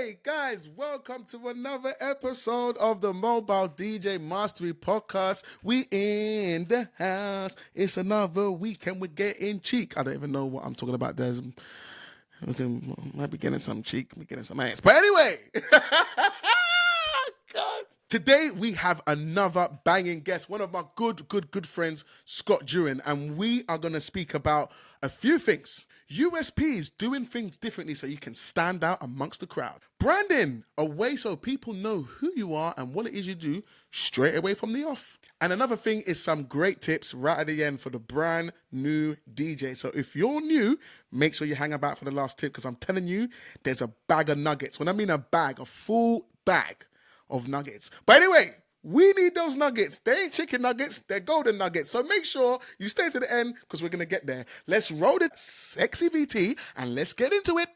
Hey guys, welcome to another episode of the Mobile DJ Mastery Podcast. We in the house. It's another weekend. We're getting cheek. I don't even know what I'm talking about. Might be getting some cheek, we're getting some ass. But anyway, God. Today we have another banging guest, one of my good friends, Scott Durin, and we are going to speak about a few things. USPs, doing things differently so you can stand out amongst the crowd. Branding, a way so people know who you are and what it is you do straight away from the off. And another thing is some great tips right at the end for the brand new DJ. So if you're new, make sure you hang about for the last tip because I'm telling you, there's a bag of nuggets. When I mean a bag, a full bag of nuggets. But anyway, we need those nuggets. They ain't chicken nuggets, they're golden nuggets. So make sure you stay to the end because we're going to get there. Let's roll the sexy VT and let's get into it.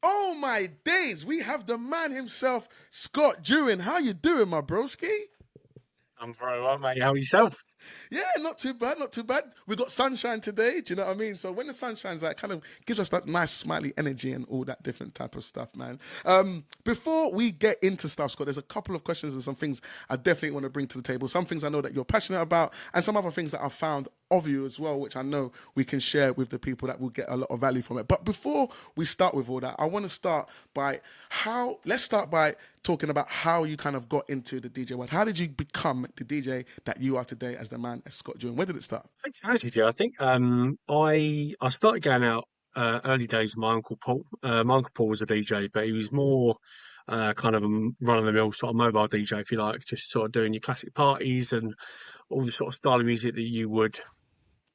Oh my days, we have the man himself, Scott Durin. How you doing, my broski? I'm very well, mate. How are yourself? Yeah, not too bad, not too bad. We got sunshine today, do you know what I mean? So when the sun shines out, it kind of gives us that nice smiley energy and all that different type of stuff, man. Before we get into stuff, Scott, there's a couple of questions and some things I definitely want to bring to the table. Some things I know that you're passionate about and some other things that I've found of you as well, which I know we can share with the people that will get a lot of value from it. But before we start with all that, I want to start by talking about how you kind of got into the DJ world. How did you become the DJ that you are today as the man, as Scott Durin? Where did it start? To be honest with you, I think I started going out early days with my uncle Paul. My uncle Paul was a DJ, but he was more kind of a run-of-the-mill sort of mobile DJ, if you like, just sort of doing your classic parties and all the sort of style of music that you would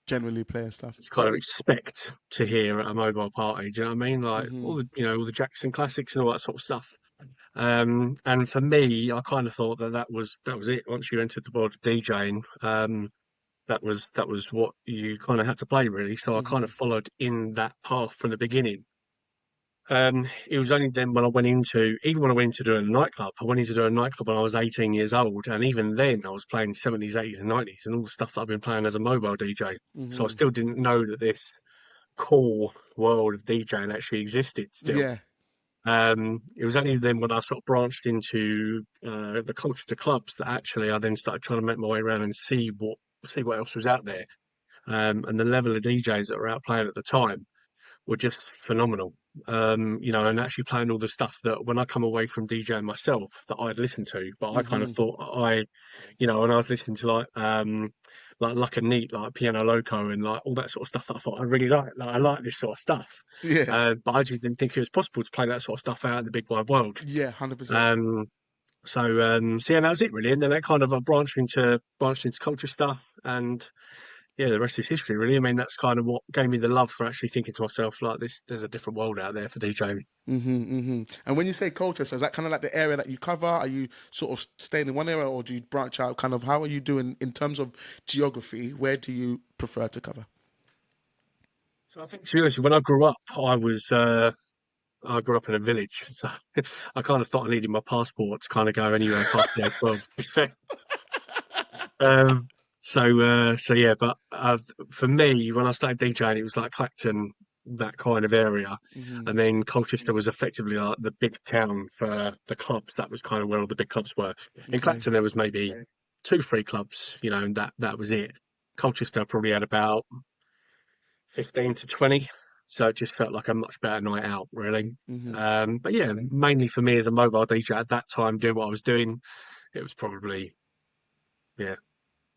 Generally play and stuff. kind of expect to hear at a mobile party. Do you know what I mean? Like all the Jackson classics and all that sort of stuff. And for me, I kind of thought that was it. Once you entered the world of DJing, that was what you kind of had to play, really. So I kind of followed in that path from the beginning. It was only then when I went into doing a nightclub. I went into doing a nightclub when I was 18 years old, and even then I was playing 70s, 80s, and 90s, and all the stuff that I've been playing as a mobile DJ. So I still didn't know that this cool world of DJing actually existed still. Yeah. It was only then when I sort of branched into the culture to clubs that actually I then started trying to make my way around and see what else was out there. And the level of DJs that were out playing at the time were just phenomenal. And actually playing all the stuff that when I come away from DJing myself that I'd listen to, but I kind of thought when I was listening to like Luck and Neat, like Piano Loco and like all that sort of stuff that I thought I really like. Like I like this sort of stuff. Yeah. But I just didn't think it was possible to play that sort of stuff out in the big wide world. Yeah, 100%. So yeah, that was it really. And then that kind of branched into culture stuff, and yeah, the rest is history really. I mean, that's kind of what gave me the love for actually thinking to myself like this. There's a different world out there for DJing. And when you say culture, so is that kind of like the area that you cover? Are you sort of staying in one area or do you branch out? Kind of how are you doing in terms of geography? Where do you prefer to cover? So I think, to be honest, when I grew up, I grew up in a village, so I kind of thought I needed my passport to kind of go anywhere past the age 12. To be fair. So yeah, but for me, when I started DJing, it was like Clacton, that kind of area, and then Colchester was effectively like the big town for the clubs. That was kind of where all the big clubs were. In Clacton, there was maybe 2, 3 clubs, and that was it. Colchester probably had about 15 to 20. So it just felt like a much better night out, really. But yeah, mainly for me as a mobile DJ at that time, doing what I was doing, it was probably, yeah,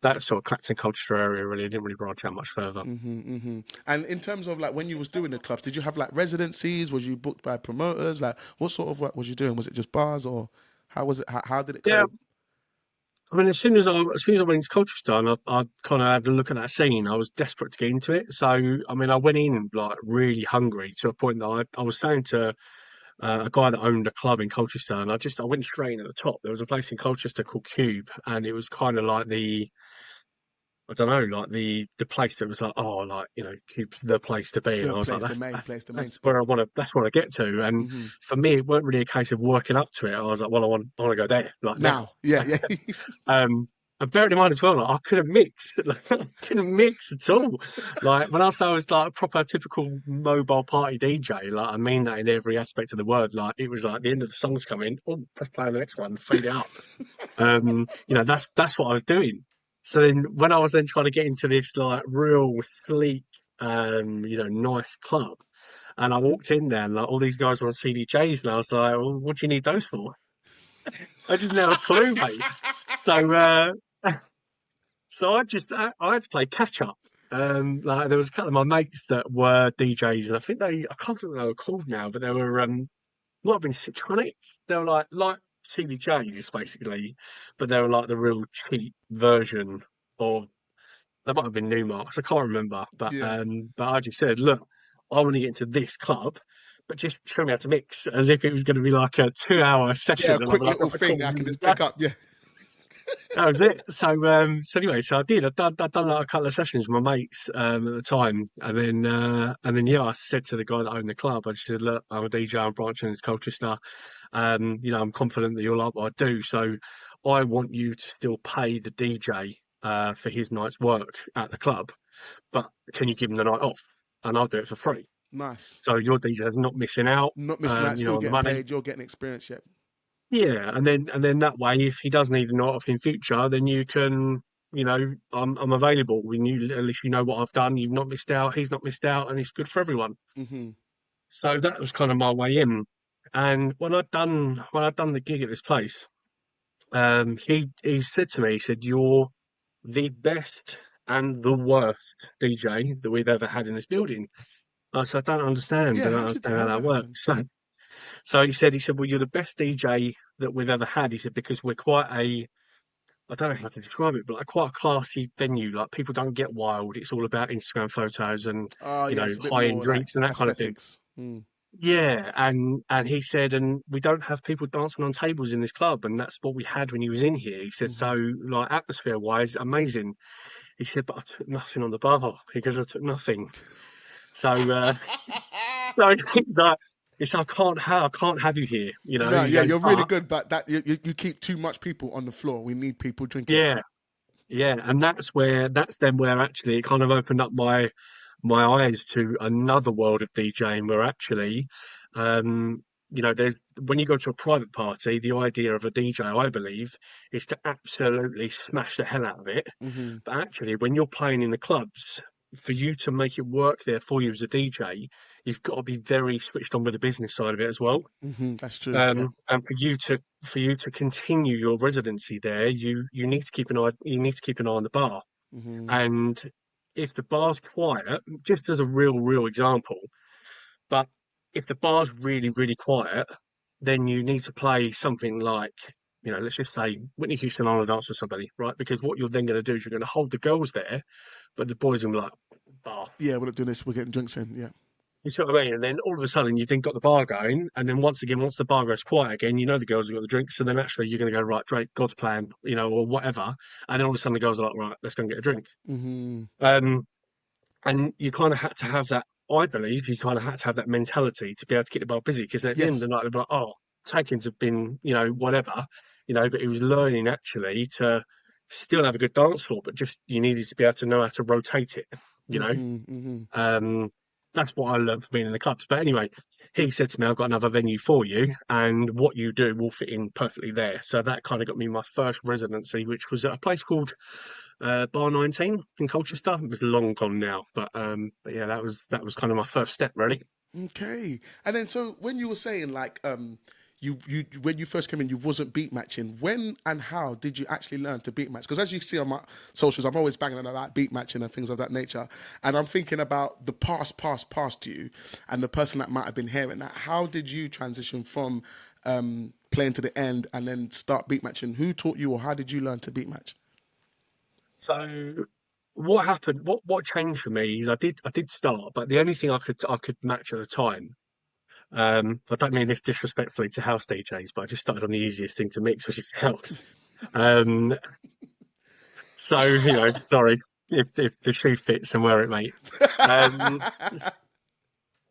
that sort of Clacton Colchester area, really. I didn't really branch out much further. And in terms of like when you was doing the clubs, did you have like residencies? Was you booked by promoters? Like what sort of work was you doing? Was it just bars or how was it? How did it kind Yeah, of? I mean, as soon as I went into Colchester and I kind of had a look at that scene, I was desperate to get into it. So, I mean, I went in like really hungry to a point that I was saying to a guy that owned a club in Colchester, and I went straight in at the top. There was a place in Colchester called Cube, and it was kind of like I don't know, like the place that was like, oh, like, Cube's the place to be. And The I was like, place, the main place, the main that's spot. where that's where I get to. And Hmm. for me, it weren't really a case of working up to it. I was like, well, I want to go there, like now. Now, yeah, yeah. And bearing in mind as well, like, I couldn't mix, like, I couldn't mix at all. Like when I say I was like a proper typical mobile party DJ, like I mean that in every aspect of the word. Like it was like the end of the song's coming, oh, press play on the next one, fade it up. That's what I was doing. So then when I was then trying to get into this like real sleek, nice club, and I walked in there and like all these guys were on CDJs, and I was like, well, what do you need those for? I didn't have a clue, mate. So so I had to play catch up. Like there was a couple of my mates that were DJs, and I can't think what they were called now, but they were might have been Citronic. They were like CDJs basically, but they were like the real cheap version of. They might have been Newmarks. I can't remember, Yeah. but I just said, look, I want to get into this club, but just show me how to mix, as if it was going to be like a 2 hour Yeah, a session, and I'd quick be like, little right, thing cool, that I can you just pick up. Yeah. that was it. So anyway, so I did. I'd done like a couple of sessions with my mates at the time, and then yeah, I said to the guy that owned the club, I just said, look, I'm a DJ, I'm branching into Colchester. I'm confident that you'll like what I do, so I want you to still pay the DJ for his night's work at the club, but can you give him the night off, and I'll do it for free. Nice. So your DJ is not missing out, Not missing out, still on the getting money. paid. You're getting experience. Yet. Yeah, and then that way, if he does need a night off in future, then you can, I'm available. At least you know what I've done. You've not missed out. He's not missed out, and it's good for everyone. Hmm. So that was kind of my way in. And when I'd done the gig at this place, he said to me, he said, "You're the best and the worst DJ that we've ever had in this building." I said, "I don't understand. I Yeah. don't understand How how does that that happen? works." So he said, well, you're the best DJ that we've ever had. He said, because we're I don't know how to describe it, but like quite a classy venue. Like people don't get wild. It's all about Instagram photos and, Oh, yeah, it's a bit high end more like drinks and that kind of thing. aesthetics. Mm. Yeah. And he said, and we don't have people dancing on tables in this club. And that's what we had when he was in here. He said, Hmm. so like atmosphere wise, amazing. He said, but I took nothing on the bar because I took nothing. So, so it's I can't have you here. No, He yeah, goes, you're really but good, but that you keep too much people on the floor. We need people drinking. yeah, yeah, and that's then where actually it kind of opened up my eyes to another world of DJing where actually, there's when you go to a private party, the idea of a DJ, I believe, is to absolutely smash the hell out of it. Hmm. But actually, when you're playing in the clubs, for you to make it work there for you as a DJ, you've got to be very switched on with the business side of it as well. Hmm. That's true. Yeah. And for you to continue your residency there, you need to keep an eye on the bar. Hmm. And if the bar's quiet, just as a real example, but if the bar's really quiet, then you need to play something like, let's just say Whitney Houston on a dance with somebody, right? Because what you're then going to do is you're going to hold the girls there, but the boys are gonna be like, bar. Yeah, we're not doing this. We're getting drinks in. Yeah. You see what I mean? And then all of a sudden you've then got the bar going, and then once the bar goes quiet again, the girls have got the drinks, and then actually you're going to go, right, Drake, God's plan, or whatever. And then all of a sudden the girls are like, right, let's go and get a drink. Hmm. Um, and you kind of had to have that. I believe you kind of had to have that mentality to be able to keep the bar busy, because at the end of Yes. the night they'd be like, oh, takings have been, whatever, but it was learning actually to still have a good dance floor, but just you needed to be able to know how to rotate it, you know. Hmm. Hmm. Um, that's what I learned from being in the clubs. But anyway, he said to me, I've got another venue for you, and what you do will fit in perfectly there. So that kind of got me my first residency, which was at a place called Bar 19 in Colchester. It was long gone now, but yeah, that was kind of my first step, really. Okay. And then so when you were saying like you when you first came in you wasn't beat matching, when and how did you actually learn to beat match? Because as you see on my socials, I'm always banging on about beat matching and things of that nature. And I'm thinking about the past to you and the person that might have been hearing that. How did you transition from playing to the end and then start beat matching? Who taught you or how did you learn to beat match? So what happened? What changed for me is I did start, but the only thing I could match at the time. I don't mean this disrespectfully to house DJs, but I just started on the easiest thing to mix, which is house. Um, so sorry. if the shoe fits and wear it, mate.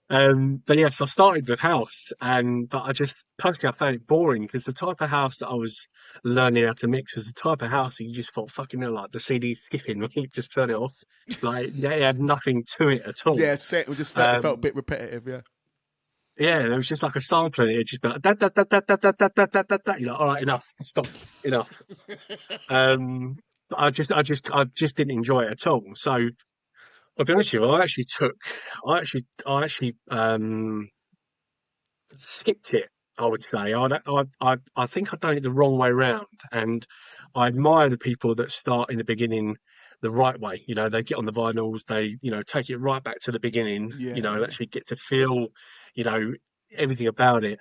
Um, but yes, I started with house, and but I just personally I found it boring because the type of house that I was learning how to mix was the type of house that you just thought fucking hell, like the CD skipping, when you just turn it off, like they had nothing to it at all. Yeah, it just felt a Um, bit repetitive. Yeah. yeah, there was just like a sampling. It just be like da da da da da da da da da da da. You're like, all right, enough, stop, enough. But I just didn't enjoy it at all. So I'll be honest with you, I actually skipped it. I would say I think I've done it the wrong way round, and I admire the people that start in the beginning the right way. You know, they get on the vinyls, they take it right back to the beginning. You Yeah, know, and yeah. actually get to feel you know everything about it.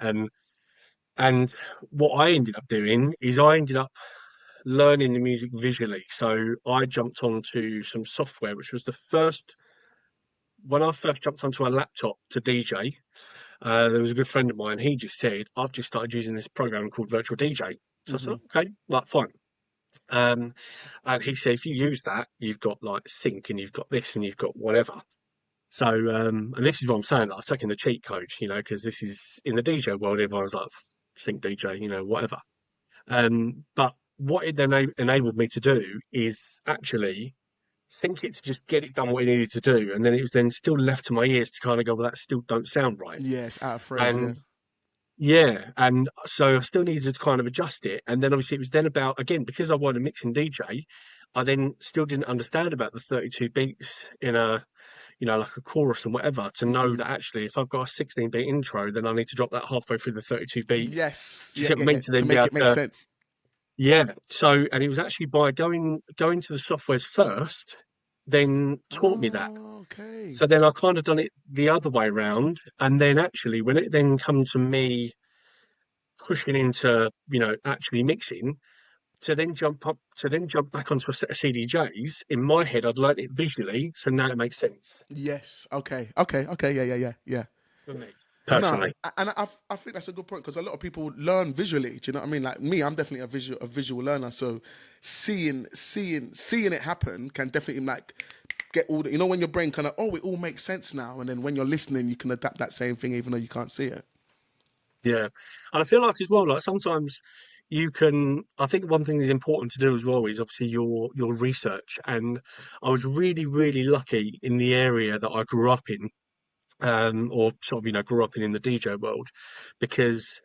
And what I ended up doing is I ended up learning the music visually. So I jumped onto some software, which was the first when I first jumped onto a laptop to DJ. There was a good friend of mine. He just said, "I've just started using this program called Virtual DJ." So I said, Hmm. "Okay, like fine." Um, and he said, "If you use that, you've got like sync, and you've got this, and you've got whatever." So, and this is what I'm saying. Like, I've taken the cheat code, because this is in the DJ world. Everyone's like sync DJ, whatever. But what it then enabled me to do is actually sync it to just get it done what it needed to do, and then it was then still left to my ears to kind of go, "Well, that still don't sound right." Yeah, it's out of phrase. Yeah. And yeah, and so I still needed to kind of adjust it. And then obviously it was then about, again, because I wasn't a mixing DJ, I then still didn't understand about the 32 beats in like a chorus and whatever, to know Hmm. that actually if I've got a 16 beat intro, then I need to drop that halfway through the 32 beats. Yes. Do you Yeah, see what yeah, I yeah. mean? To To then be make able it make to, sense. yeah. So, and it was actually by going to the softwares first, then taught me that. Oh, okay. So then I kind of done it the other way round. And then actually, when it then come to me pushing into actually mixing, to then jump back onto a set of CDJs, in my head I'd learnt it visually, so now it makes sense Yes. Okay. Okay. Okay. Yeah. Yeah. Yeah. Yeah. for me No, personally. and I think that's a good point because a lot of people learn visually. Do you know what I mean? Like me, I'm definitely a visual learner. So seeing it happen can definitely like get all the, when your brain kind of, oh, it all makes sense now, and then when you're listening, you can adapt that same thing even though you can't see it. Yeah, and I feel like as well, like sometimes you can. I think one thing that's important to do as well is obviously your research. And I was really really lucky in the area that I grew up in, or sort of grew up in the DJ world, because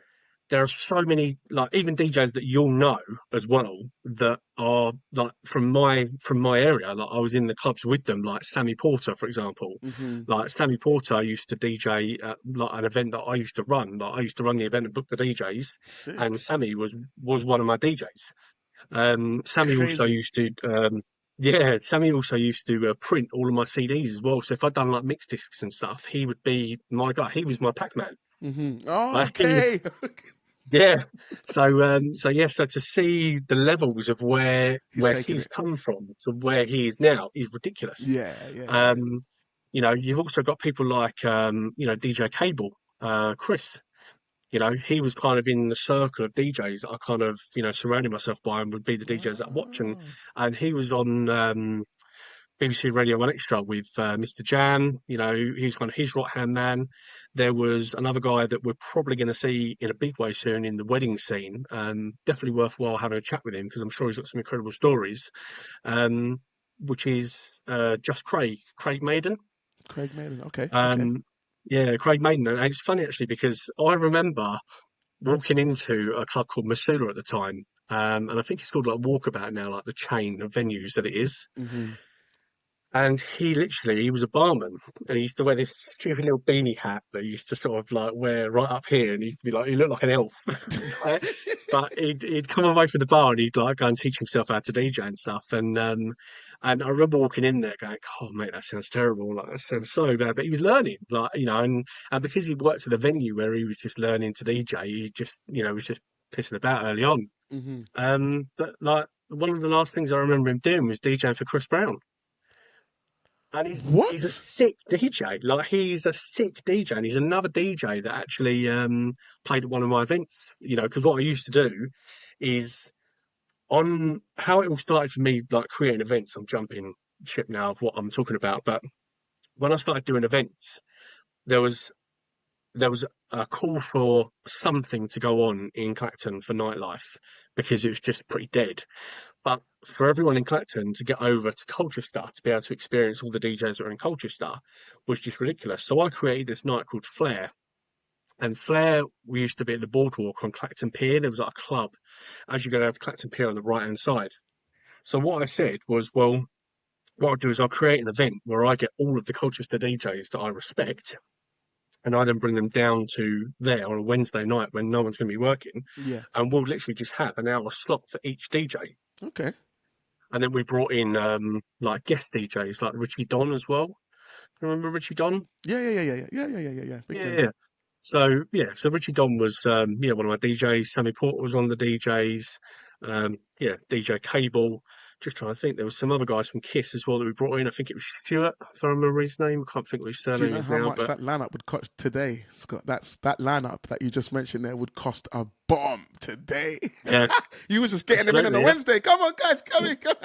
there are so many, like, even DJs that you'll know as well, that are like from my area. Like, I was in the clubs with them, like Sammy Porter, for example. Hmm. Like Sammy Porter used to DJ at like an event that I used to run. Like, I used to run the event and book the DJs, and Sick. Sammy was one of my DJs. Sammy also Crazy. used to yeah, Sammy also used to print all of my CDs as well. So if I'd done like mix discs and stuff, he would be my guy. He was my Pac-Man. Hmm. Like, Okay. yeah. So yeah, so to see the levels of where He's where taking he's it. come from to where he is now is ridiculous. Yeah. Yeah. Yeah. Um, you've also got people like DJ Cable, Chris. He was kind of in the circle of DJs that I kind of surrounded myself by, and would be the DJs that I watch. and Oh. and he was on BBC Radio 1 Extra with Mr. Jam. He's kind of his right hand man. There was another guy that we're probably going to see in a big way soon in the wedding scene. Definitely worthwhile having a chat with him because I'm sure he's got some incredible stories. Um, which is just Craig Maiden. Craig Maiden. Okay. Okay. Um, yeah, Craig Maiden. And it's funny actually because I remember walking into a club called Masula at the time. And I think it's called like Walkabout now, like the chain of venues that it is. Hmm. And he was a barman, and he used to wear this stupid little beanie hat that he used to sort of like wear right up here, and he used to be like, he looked like an elf. Right? But he'd come away from the bar and he'd like go and teach himself how to DJ and stuff. And I remember walking in there going, "Oh mate, that sounds terrible. Like, that sounds so bad." But he was learning, like, and because he worked at a venue where he was just learning to DJ, he just was just pissing about early on. Hmm. But like one of the last things I remember him doing was DJing for Chris Brown. And he's a What? sick DJ. Like, he's a sick DJ, and he's another DJ that actually played at one of my events. Because what I used to do is, on how it all started for me, like creating events. I'm jumping. ship now of what I'm talking about. But when I started doing events, there was there was a call for something to go on in Clacton for nightlife because it was just pretty dead. But for everyone in Clacton to get over to Colchester to be able to experience all the DJs that are in Colchester was just ridiculous. So I created this night called Flair. And Flair, we used to be at the boardwalk on Clacton Pier. There was like a club as you go down to Clacton Pier on the right hand side. So what I said was, well, what I'll do is I'll create an event where I get all of the Colchester DJs that I respect, and I then bring them down to there on a Wednesday night when no one's going to be working, Yeah. and we'll literally just have an hour slot for each DJ. Okay. And then we brought in like guest DJs like Richie Don as well. Remember Richie Don? Yeah, yeah, yeah, yeah, yeah, yeah, yeah, yeah, yeah. Big Yeah, name. yeah. So yeah, so Richie Don was yeah, one of my DJs. Sammy Porter was one of the DJs. Yeah, DJ Cable. Just trying to think, there was some other guys from Kiss as well that we brought in. I think it was Stuart, if I remember his name. I can't think what his Do you surname know is how now, much but that lineup would cost today, Scott? That lineup that you just mentioned there would cost a bomb today. yeah, You was just getting them in on a absolutely. Yeah. Wednesday. Come on, guys, come in, come.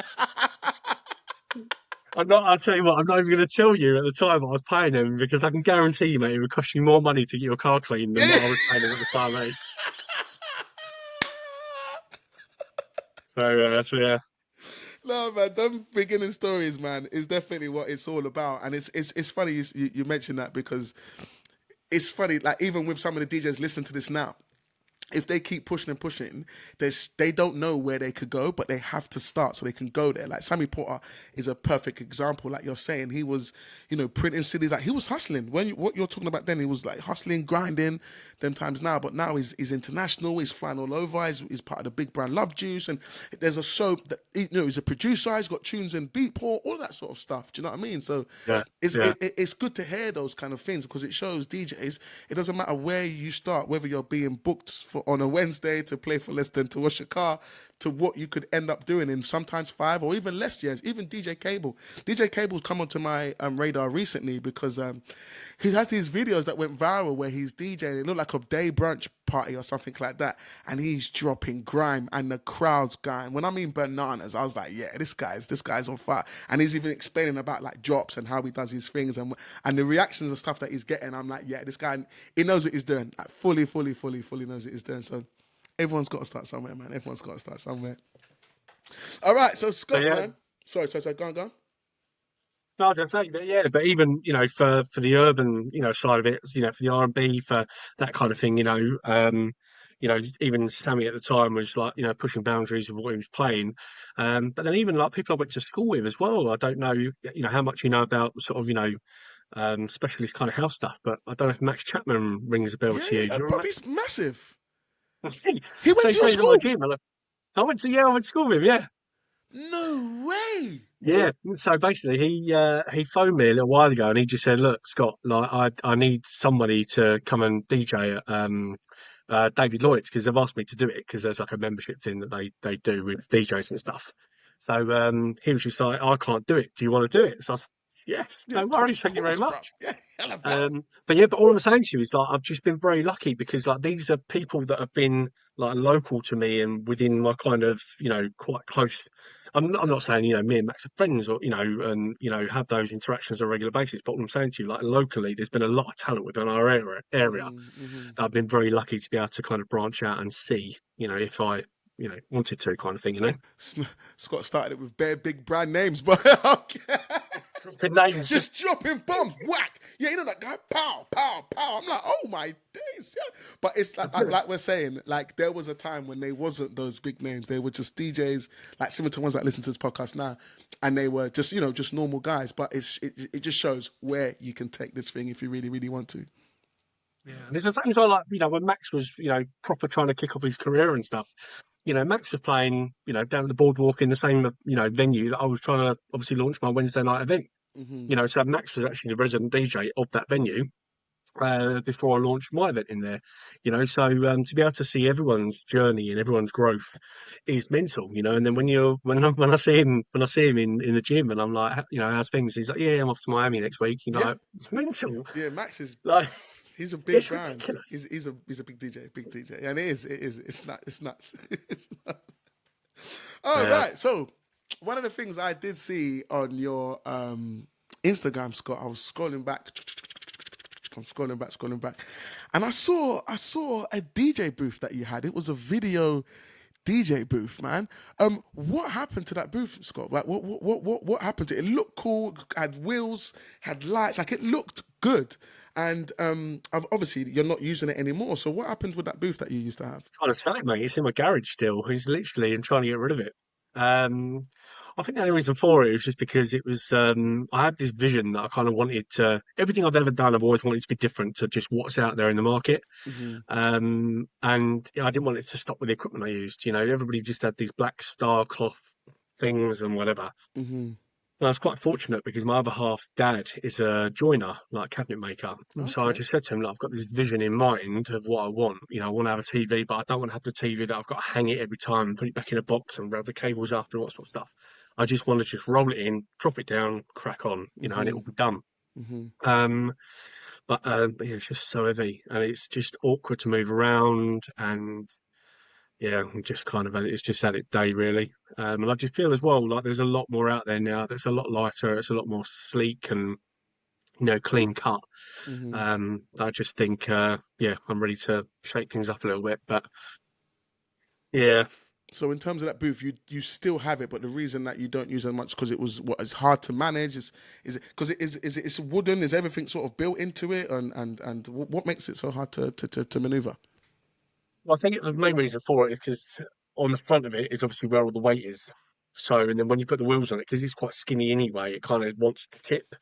I'm not. I'll tell you what. I'm not even going to tell you at the time what I was paying him because I can guarantee you, mate, it would cost you more money to get your car cleaned than what I was paying him at the time, mate. So yeah, No, man, them beginning stories, man, is definitely what it's all about. And it's funny you mentioned that because it's funny, like even with some of the DJs listening to this now, if they keep pushing and pushing, they don't know where they could go, but they have to start so they can go there. Like Sammy Porter is a perfect example. Like you're saying, he was, printing cities. Like he was hustling. What you're talking about then, he was like hustling, grinding, them times now. But now he's international. He's flying all over. He's part of the big brand Love Juice, and there's a soap that he's a producer. He's got tunes in Beatport, all that sort of stuff. Do you know what I mean? So yeah, it's yeah, it's good to hear those kind of things because it shows DJs. It doesn't matter where you start, whether you're being booked on a Wednesday to play for less than to wash your car, to what you could end up doing in sometimes 5 or even less years. Even DJ Cable's come onto my radar recently because he has these videos that went viral where he's DJing. It looked like a day brunch party or something like that, and he's dropping grime and the crowd's going. When I mean bananas, I was like, yeah, this guy's on fire. And he's even explaining about like drops and how he does his things and the reactions and stuff that he's getting. I'm like, yeah, this guy, he knows what he's doing. Like, fully knows what he's doing. So everyone's got to start somewhere, man. Everyone's got to start somewhere. All right, so but Scott, yeah. man. Sorry, go on. No, I was going to say, but yeah, but even for the urban side of it, for the R&B, for that kind of thing, even Sammy at the time was like pushing boundaries of what he was playing, but then even like people I went to school with as well. I don't know how much you know about sort of specialist kind of house stuff, but I don't know if Max Chapman rings a bell Yeah, to you. Do yeah, you bro, remember he's massive. Max? He So went he to your plays at my school. gym. I went to school with him. Yeah. No way. Yeah, so basically, he phoned me a little while ago, and he just said, "Look, Scott, like I need somebody to come and DJ at David Lloyd's because they've asked me to do it because there's like a membership thing that they do with DJs and stuff." So he was just like, "I can't do it. Do you want to do it?" So I said, "Yes, Yeah, no worries, thank you very course, bro. much." Yeah, I love that. But yeah, but all I'm saying to you is like I've just been very lucky because like these are people that have been like local to me and within my kind of quite close. I'm not saying me and Max are friends or and have those interactions on a regular basis. But what I'm saying to you, like locally, there's been a lot of talent within our area that I've been very lucky to be able to kind of branch out and see if I wanted to kind of thing. Scott started it with bare big brand names, but okay. Good names. Just dropping bombs, whack. Yeah, you know that guy, pow, pow, pow. I'm like, oh my days. Yeah. But it's like we're saying, like there was a time when they wasn't those big names. They were just DJs, like similar to ones that listen to this podcast now, and they were just just normal guys. But it just shows where you can take this thing if you really really want to. Yeah, and it's the same as well, like when Max was proper trying to kick off his career and stuff. Max was playing down at the boardwalk in the same venue that I was trying to obviously launch my Wednesday night event. So Max was actually the resident DJ of that venue before I launched my event in there. So to be able to see everyone's journey and everyone's growth is mental. And then when I see him in the gym and I'm like, how's things? He's like, yeah, I'm off to Miami next week. Yeah, Like, it's mental. yeah. Max is. Like, He's a big it's brand. ridiculous. He's a big DJ, and it is. It's nuts. It's nuts. All Yeah. right, so one of the things I did see on your Instagram, Scott, I was scrolling back. I'm scrolling back, and I saw a DJ booth that you had. It was a video DJ booth, man. What happened to that booth, Scott? Like, what happened to it? It looked cool, had wheels, had lights, like it looked good. And obviously you're not using it anymore. So what happened with that booth that you used to have? Trying to sell it, mate. It's in my garage still. He's literally and trying to get rid of it. Um, I think the only reason for it was just because it was I had this vision that I kind of wanted to everything I've ever done. I've always wanted to be different to just what's out there in the market. Hmm. And I didn't want it to stop with the equipment I used. You know, everybody just had these black star cloth things and whatever. Hmm. And I was quite fortunate because my other half's dad is a joiner, like cabinet maker. And so I Okay. just said to him, like, I've got this vision in mind of what I want. You know, I want to have a TV, but I don't want to have the TV that I've got to hang it every time and put it back in a box and rev the cables up and all that sort of stuff. I just want to just roll it in, drop it down, crack on, you know, and it Hmm. will be done. Hmm. Um, but yeah, it's just so heavy and it's just awkward to move around and yeah, I'm just kind of it's just had its day really. And I just feel as well like there's a lot more out there now that's a lot lighter, it's a lot more sleek and clean cut. Hmm. I just think yeah, I'm ready to shake things up a little bit. But yeah, So in terms of that booth, you still have it, but the reason that you don't use it much because it was what it's hard to manage. Is it because it's wooden? Is everything sort of built into it? And what makes it so hard to maneuver? well, I think the main reason for it is because on the front of it is obviously where all the weight is. So, and then when you put the wheels on it, because it's quite skinny anyway, it kind of wants to tip.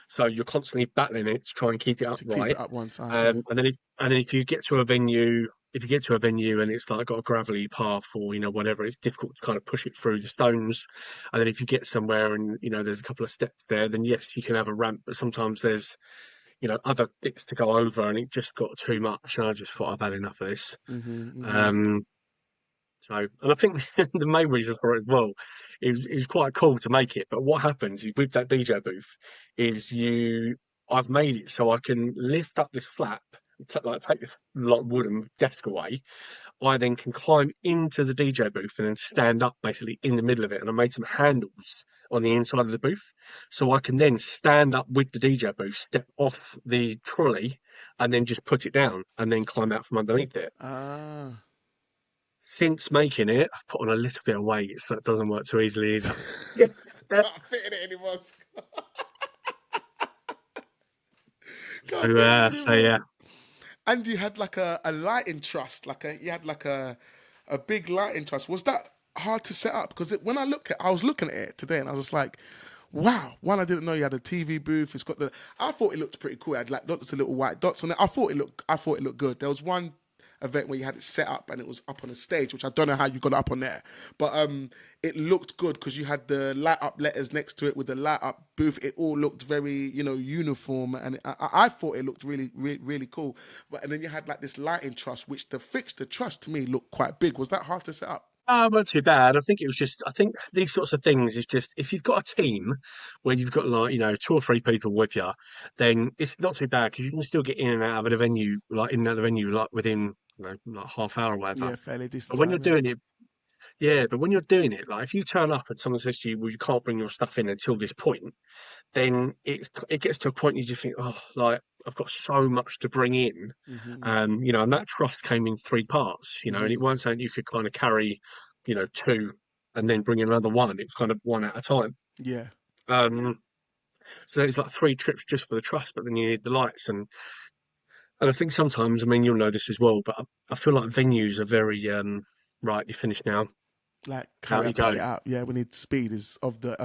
So you're constantly battling it to try and keep it To keep it upright. up one side, yeah. And then if you get to a venue, if you get to a venue and it's like got a gravelly path or whatever, it's difficult to kind of push it through the stones. And then if you get somewhere and there's a couple of steps there, then yes, you can have a ramp. But sometimes there's other bits to go over, and it just got too much. And I just thought I've had enough of this. Hmm. Hmm. Um, and I think the main reason for it as well is quite cool to make it. But what happens is with that DJ booth is I've made it so I can lift up this flap, like take this like wooden desk away. I then can climb into the DJ booth and then stand up basically in the middle of it. And I made some handles on the inside of the booth, so I can then stand up with the DJ booth, step off the trolley, and then just put it down and then climb out from underneath it. Ah. Since making it, I've put on a little bit of weight, so that doesn't work too easily either. Yeah. Can't fit in it anymore. Can't So, fit in it so anymore. yeah. And you had like a lighting truss, you had like a big lighting truss. Was that hard to set up? Because I was looking at it today, and I was just like, wow. One, I didn't know you had a TV booth. I thought it looked pretty cool. It had like lots of little white dots on it. I thought it looked good. There was one event where you had it set up and it was up on a stage, which I don't know how you got it up on there, but it looked good because you had the light up letters next to it with the light up booth. It all looked very uniform, and I thought it looked really cool. But and then you had like this lighting truss, which the truss to me looked quite big. Was that hard to set up? Not too bad. I think these sorts of things is just if you've got a team where you've got like, two or three people with you, then it's not too bad because you can still get in and out of the venue, like in and out of the venue, like within, like half hour or whatever. Yeah, fairly decent But when you're time. Yeah. doing it, yeah, but when you're doing it, like if you turn up and someone says to you, well, you can't bring your stuff in until this point, then it gets to a point you just think, oh, like I've got so much to bring in, Hmm. and that truss came in three parts, and Hmm. it wasn't something you could kind of carry, two and then bring in another one. It was kind of one at a time. Yeah. Um, so it's like three trips just for the truss, but then you need the lights and I think sometimes, I mean, you'll know this as well, but I feel like venues are very right. You finish now, Like hurry out you up and go. get out. Yeah, we need speed is of the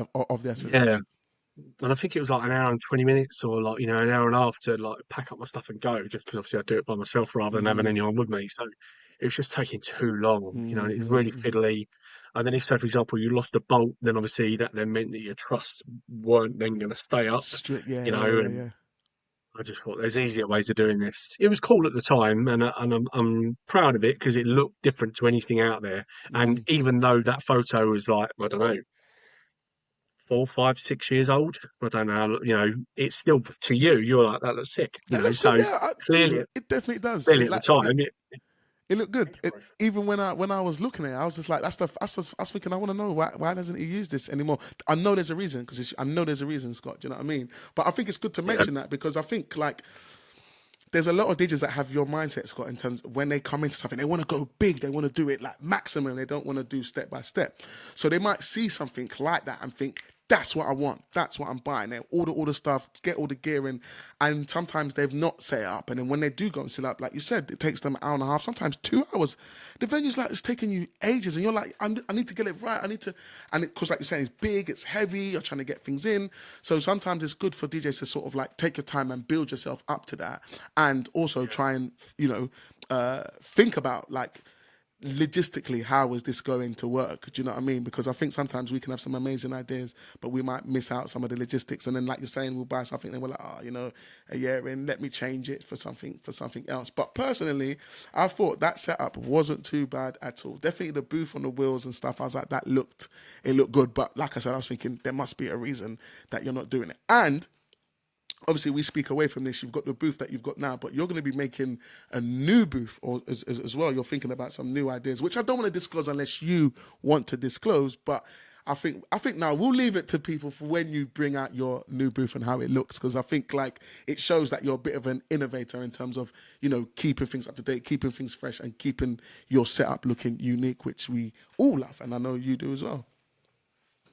essence. Yeah, and I think it was like an hour and 20 minutes or like, an hour and a half to like pack up my stuff and go, just because obviously I do it by myself rather than having Hmm. anyone with me. So it was just taking too long, and it's Hmm. really Hmm. fiddly. And then if, so for example, you lost a bolt, then obviously that then meant that your truss weren't then going to stay up, Strict. Yeah, and yeah. I just thought there's easier ways of doing this. It was cool at the time, and I'm proud of it because it looked different to anything out there. And Hmm. even though that photo was like, I don't know, 4, 5, 6 years old. I don't know, it's still to you, you're like, that looks sick, That looks good. so Yeah, clearly, it definitely does. clearly It at the like time, It looked good. Future-proof. Even when I was looking at it, I was just like, I was thinking, I want to know why doesn't he use this anymore? I know there's a reason because I know there's a reason, Scott. Do you know what I mean? But I think it's good to Yeah. mention that because I think like there's a lot of DJs that have your mindset, Scott, in terms of when they come into something, they want to go big, they want to do it like maximum, they don't want to do step by step. So they might see something like that and think, that's what I want, that's what I'm buying. They order all the stuff, get all the gear in, and sometimes they've not set it up. And then when they do go and set up, like you said, it takes them an hour and a half, sometimes 2 hours. The venue's like, it's taking you ages, and you're like, I need to get it right, I need to, and because like you're saying, it's big, it's heavy, you're trying to get things in. So sometimes it's good for DJs to sort of like take your time and build yourself up to that, and also try and think about like logistically how is this going to work. Do you know what I mean? Because I think sometimes we can have some amazing ideas but we might miss out some of the logistics, and then like you're saying, we'll buy something and we're like, a year in, let me change it for something else. But personally, I thought that setup wasn't too bad at all. Definitely the booth on the wheels and stuff, I was like, it looked good. But like I said, I was thinking there must be a reason that you're not doing it. And obviously we speak away from this, you've got the booth that you've got now, but you're going to be making a new booth or as well. You're thinking about some new ideas, which I don't want to disclose unless you want to disclose. But I think now we'll leave it to people for when you bring out your new booth and how it looks, because I think like it shows that you're a bit of an innovator in terms of keeping things up to date, keeping things fresh, and keeping your setup looking unique, which we all love, and I know you do as well.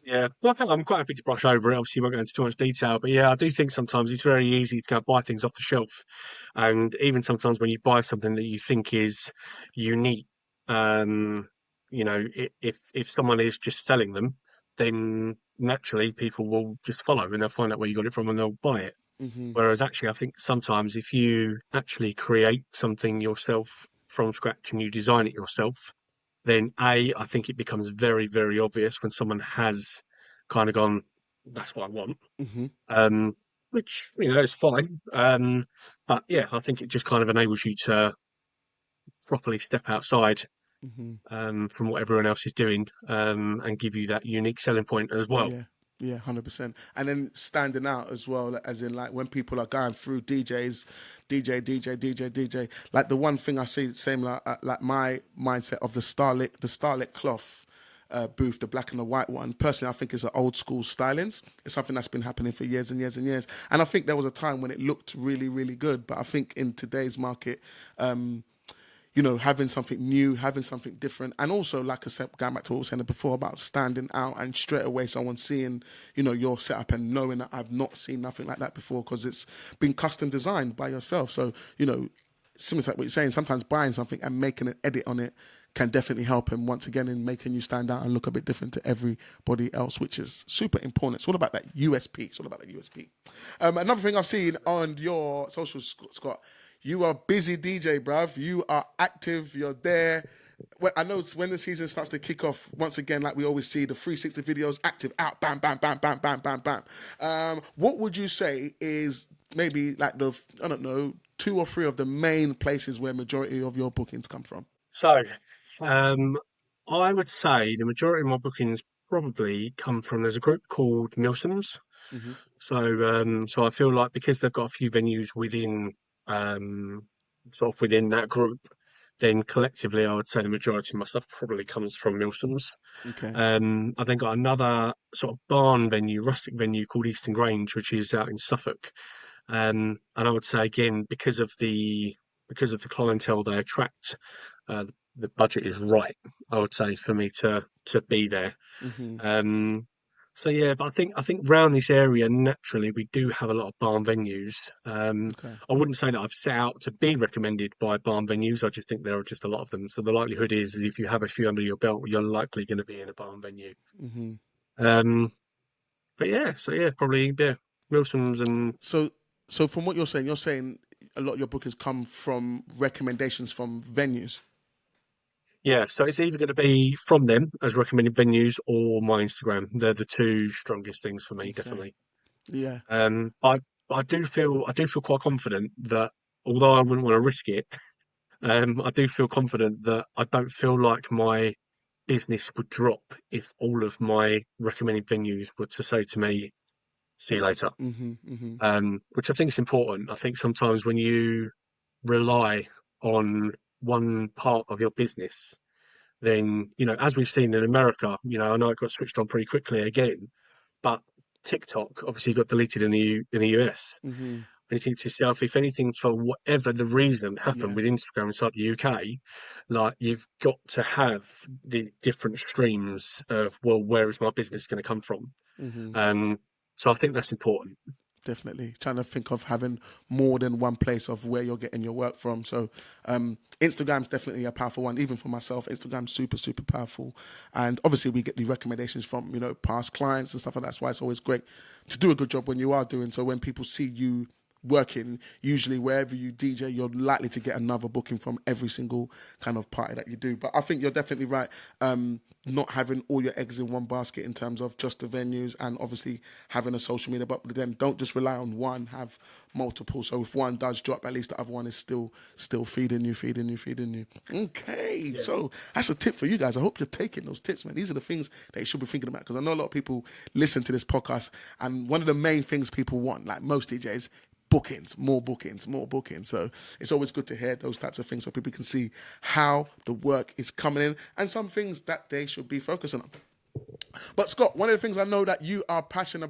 Yeah, well, I think I'm quite happy to brush over it. Obviously, we won't go into too much detail, but yeah, I do think sometimes it's very easy to go buy things off the shelf, and even sometimes when you buy something that you think is unique, um, if someone is just selling them, then naturally people will just follow and they'll find out where you got it from and they'll buy it. Hmm. Whereas actually, I think sometimes if you actually create something yourself from scratch and you design it yourself, then I think it becomes very, very obvious when someone has kind of gone, that's what I want. Hmm. Um, which, is fine. But yeah, I think it just kind of enables you to properly step outside Hmm. from what everyone else is doing and give you that unique selling point as well. Yeah, yeah, 100%. And then standing out as well, like, as in like when people are going through DJs, DJ. Like the one thing I see, same like my mindset of the Starlit cloth. Booth, the black and the white one. Personally, I think it's an old school stylings. It's something that's been happening for years and years and years. And I think there was a time when it looked really, really good. But I think in today's market, having something new, having something different, and also, like I said, going back to what I was saying before about standing out and straight away someone seeing, your setup and knowing that I've not seen nothing like that before because it's been custom designed by yourself. So, similar to like what you're saying, sometimes buying something and making an edit on it can definitely help him once again in making you stand out and look a bit different to everybody else, which is super important. It's all about that USP. It's all about that USP. Another thing I've seen on your socials, Scott, you are busy DJ, bruv. You are active. You're there. Well, I know it's when the season starts to kick off, once again, like we always see, the 360 videos, active, out, bam, bam, bam, bam, bam, bam, bam. What would you say is maybe like I don't know, two or three of the main places where majority of your bookings come from? So, um, I would say the majority of my bookings probably come from there's a group called Milsom's. Hmm. So I feel like because they've got a few venues within um, sort of within that group, then collectively I would say the majority of my stuff probably comes from Milsom's. Okay. I then got another sort of barn venue, rustic venue called Eastern Grange, which is out in Suffolk. And I would say again because of the clientele they attract, the budget is right. I would say for me to be there. Hmm. Um, so yeah, but I think round this area naturally we do have a lot of barn venues. Okay. I wouldn't say that I've set out to be recommended by barn venues. I just think there are just a lot of them. So the likelihood is if you have a few under your belt, you're likely going to be in a barn venue. Hmm. Um, but yeah, so yeah, probably yeah, Wilson's and So, so from what you're saying a lot of your bookings come from recommendations from venues. yeah, so it's either going to be from them as recommended venues or my Instagram. They're the two strongest things for me, Okay. definitely. Yeah. Um, I I do feel quite confident that although I wouldn't want to risk it, I do feel confident that I don't feel like my business would drop if all of my recommended venues were to say to me, "See you later." Hmm. Hmm. Which I think is important. I think sometimes when you rely on one part of your business, then, as we've seen in America, I know it got switched on pretty quickly again, but TikTok obviously got deleted in the US. Mm-hmm. And you think to yourself, if anything, for whatever the reason happened Yeah. with Instagram inside the UK, like you've got to have the different streams of, well, where is my business going to come from? Mm-hmm. Um, so I think that's important. Definitely trying to think of having more than one place of where you're getting your work from. So Instagram's definitely a powerful one. Even for myself, Instagram's super, super powerful. And obviously we get the recommendations from, past clients and stuff like that. That's why it's always great to do a good job when you are doing. So when people see you working, usually wherever you DJ, you're likely to get another booking from every single kind of party that you do. But I think you're definitely right. Not having all your eggs in one basket in terms of just the venues and obviously having a social media, but then don't just rely on one, have multiple. So if one does drop, at least the other one is still feeding you. Okay, Yeah. so that's a tip for you guys. I hope you're taking those tips, man. These are the things that you should be thinking about, because I know a lot of people listen to this podcast, and one of the main things people want, like most DJs, bookings, more bookings, more bookings. So it's always good to hear those types of things so people can see how the work is coming in and some things that they should be focusing on. But Scott, one of the things I know that you are passionate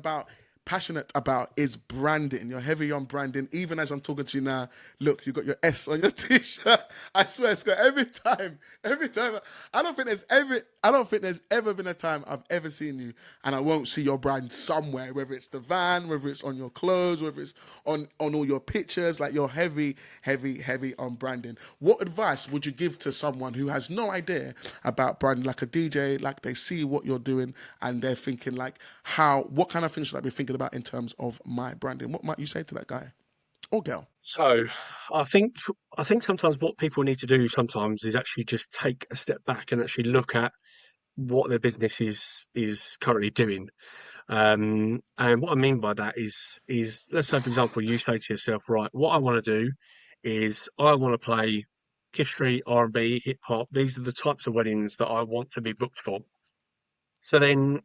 about is branding. You're heavy on branding. Even as I'm talking to you now, look, you got your S on your t-shirt. I swear, Scott, every time, I don't think there's ever been a time I've ever seen you and I won't see your brand somewhere, whether it's the van, whether it's on your clothes, whether it's on all your pictures. Like, you're heavy on branding. What advice would you give to someone who has no idea about branding, like a DJ, like they see what you're doing and they're thinking like, what kind of things should I be thinking about in terms of my branding? What might you say to that guy or girl? So I think sometimes what people need to do sometimes is actually just take a step back and actually look at what their business is currently doing. And what I mean by that is let's say, for example, you say to yourself, right, what I want to do is I want to play history, R&B, hip hop. These are the types of weddings that I want to be booked for. So then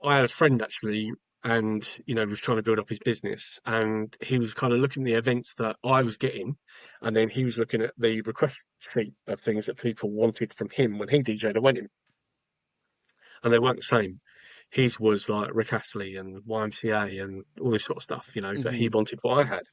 I had a friend actually, and was trying to build up his business, and he was kind of looking at the events that I was getting, and then he was looking at the request sheet of things that people wanted from him when he DJ'd a wedding, and they weren't the same. His was like Rick Astley and YMCA and all this sort of stuff, but he Mm-hmm. wanted what I had.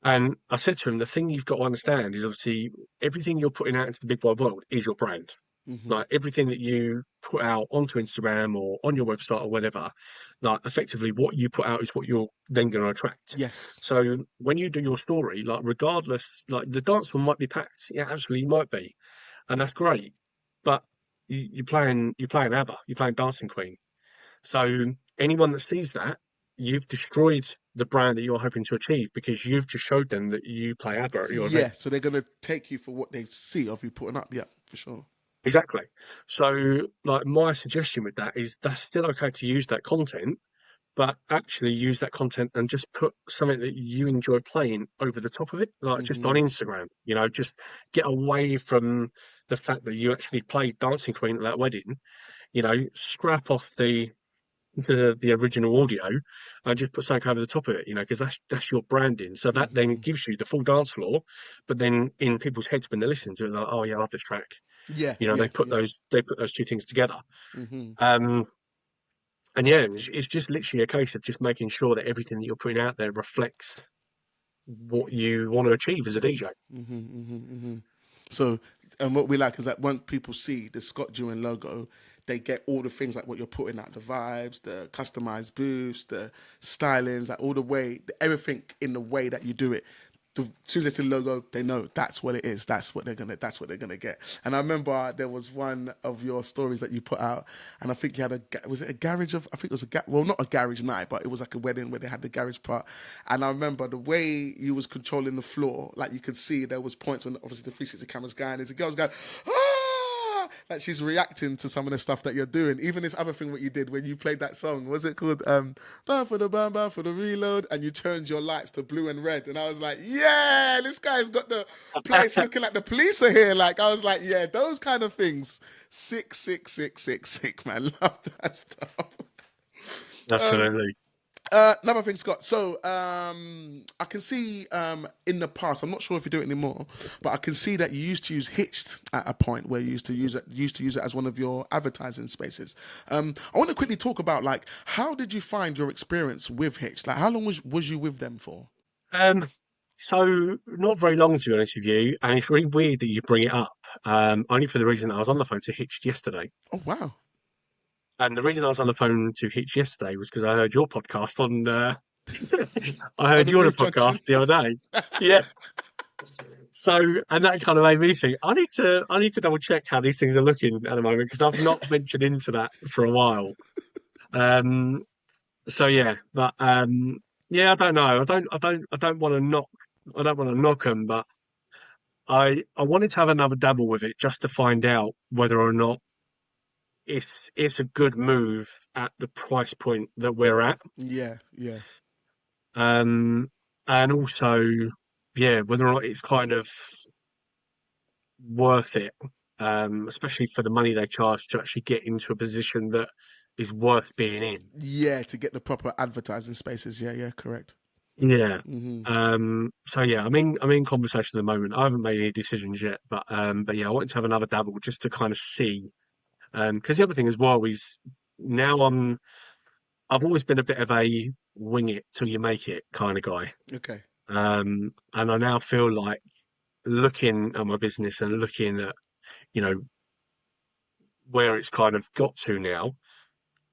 And I said to him, the thing you've got to understand is obviously everything you're putting out into the big wide world is your brand. Mm-hmm. Like everything that you put out onto Instagram or on your website or whatever, like effectively what you put out is what you're then going to attract. Yes. So when you do your story, like regardless, like the dance floor might be packed, yeah, absolutely might be, and that's great. But you're playing ABBA, you're playing Dancing Queen. So anyone that sees that, you've destroyed the brand that you're hoping to achieve because you've just showed them that you play ABBA at your event. Yeah. So they're gonna take you for what they see of you putting up. Yeah, for sure. Exactly. So, like, my suggestion with that is that's still okay to use that content, but actually use that content and just put something that you enjoy playing over the top of it, like just on Mm-hmm. Instagram. Just get away from the fact that you actually played Dancing Queen at that wedding. Scrap off the original audio and just put something over the top of it. Because that's your branding. So that then Mm-hmm. gives you the full dance floor, but then in people's heads when they're listening to it, they're like, oh yeah, I love this track. Yeah. They Yeah. put Yeah. those two things together. Mm-hmm. Um, and yeah, it's just literally a case of just making sure that everything that you're putting out there reflects what you want to achieve as a DJ. Mm-hmm. Mm-hmm. Mm-hmm. So, and what we like is that when people see the Scott Dewin logo, they get all the things like what you're putting out, the vibes, the customized booths, the stylings, like all the way, everything in the way that you do it. As soon as they see the logo, they know that's what it is. That's what they're gonna get. And I remember there was one of your stories that you put out, and I think you had was it a garage of? I think it was well, not a garage night, but it was like a wedding where they had the garage part. And I remember the way you was controlling the floor, like you could see there was points when obviously the 360 camera's going, there's a girl's going, ah! Like she's reacting to some of the stuff that you're doing. Even this other thing what you did when you played that song, was it called Bam for the Bam Bam for the Reload, and you turned your lights to blue and red, and I was like, yeah, this guy's got the place looking like the police are here. Like, I was like, yeah, those kind of things, sick, man. Love that stuff. Um, Absolutely. Another thing, Scott. So I can see in the past, I'm not sure if you do it anymore, but I can see that you used to use Hitched at a point where you used to use it as one of your advertising spaces. I want to quickly talk about like how did you find your experience with Hitched? Like how long was you with them for? Um, so not very long to be honest with you, and it's really weird that you bring it up. Only for the reason that I was on the phone to Hitch yesterday, Oh wow. and the reason I was on the phone to Hitch yesterday was because I heard your podcast on. I On heard the you on a Brief Junction. podcast the other day. Yeah. So, and that kind of made me think I need to double check how these things are looking at the moment because I've not ventured into that for a while. Um, so yeah, but yeah, I don't know. I don't want to knock. I don't want to knock them, but I wanted to have another dabble with it just to find out whether or not it's a good move at the price point that we're at. Yeah, yeah. Um, and also, yeah, whether or not it's kind of worth it, especially for the money they charge to actually get into a position that is worth being in. Yeah, to get the proper advertising spaces. Yeah, yeah, correct. Yeah. Hmm. So yeah, I'm in conversation at the moment. I haven't made any decisions yet, but yeah, I wanted to have another dabble just to kind of see. Because the other thing as well is now I've always been a bit of a wing it till you make it kind of guy. Okay. And I now feel like looking at my business and looking at, you know, where it's kind of got to now,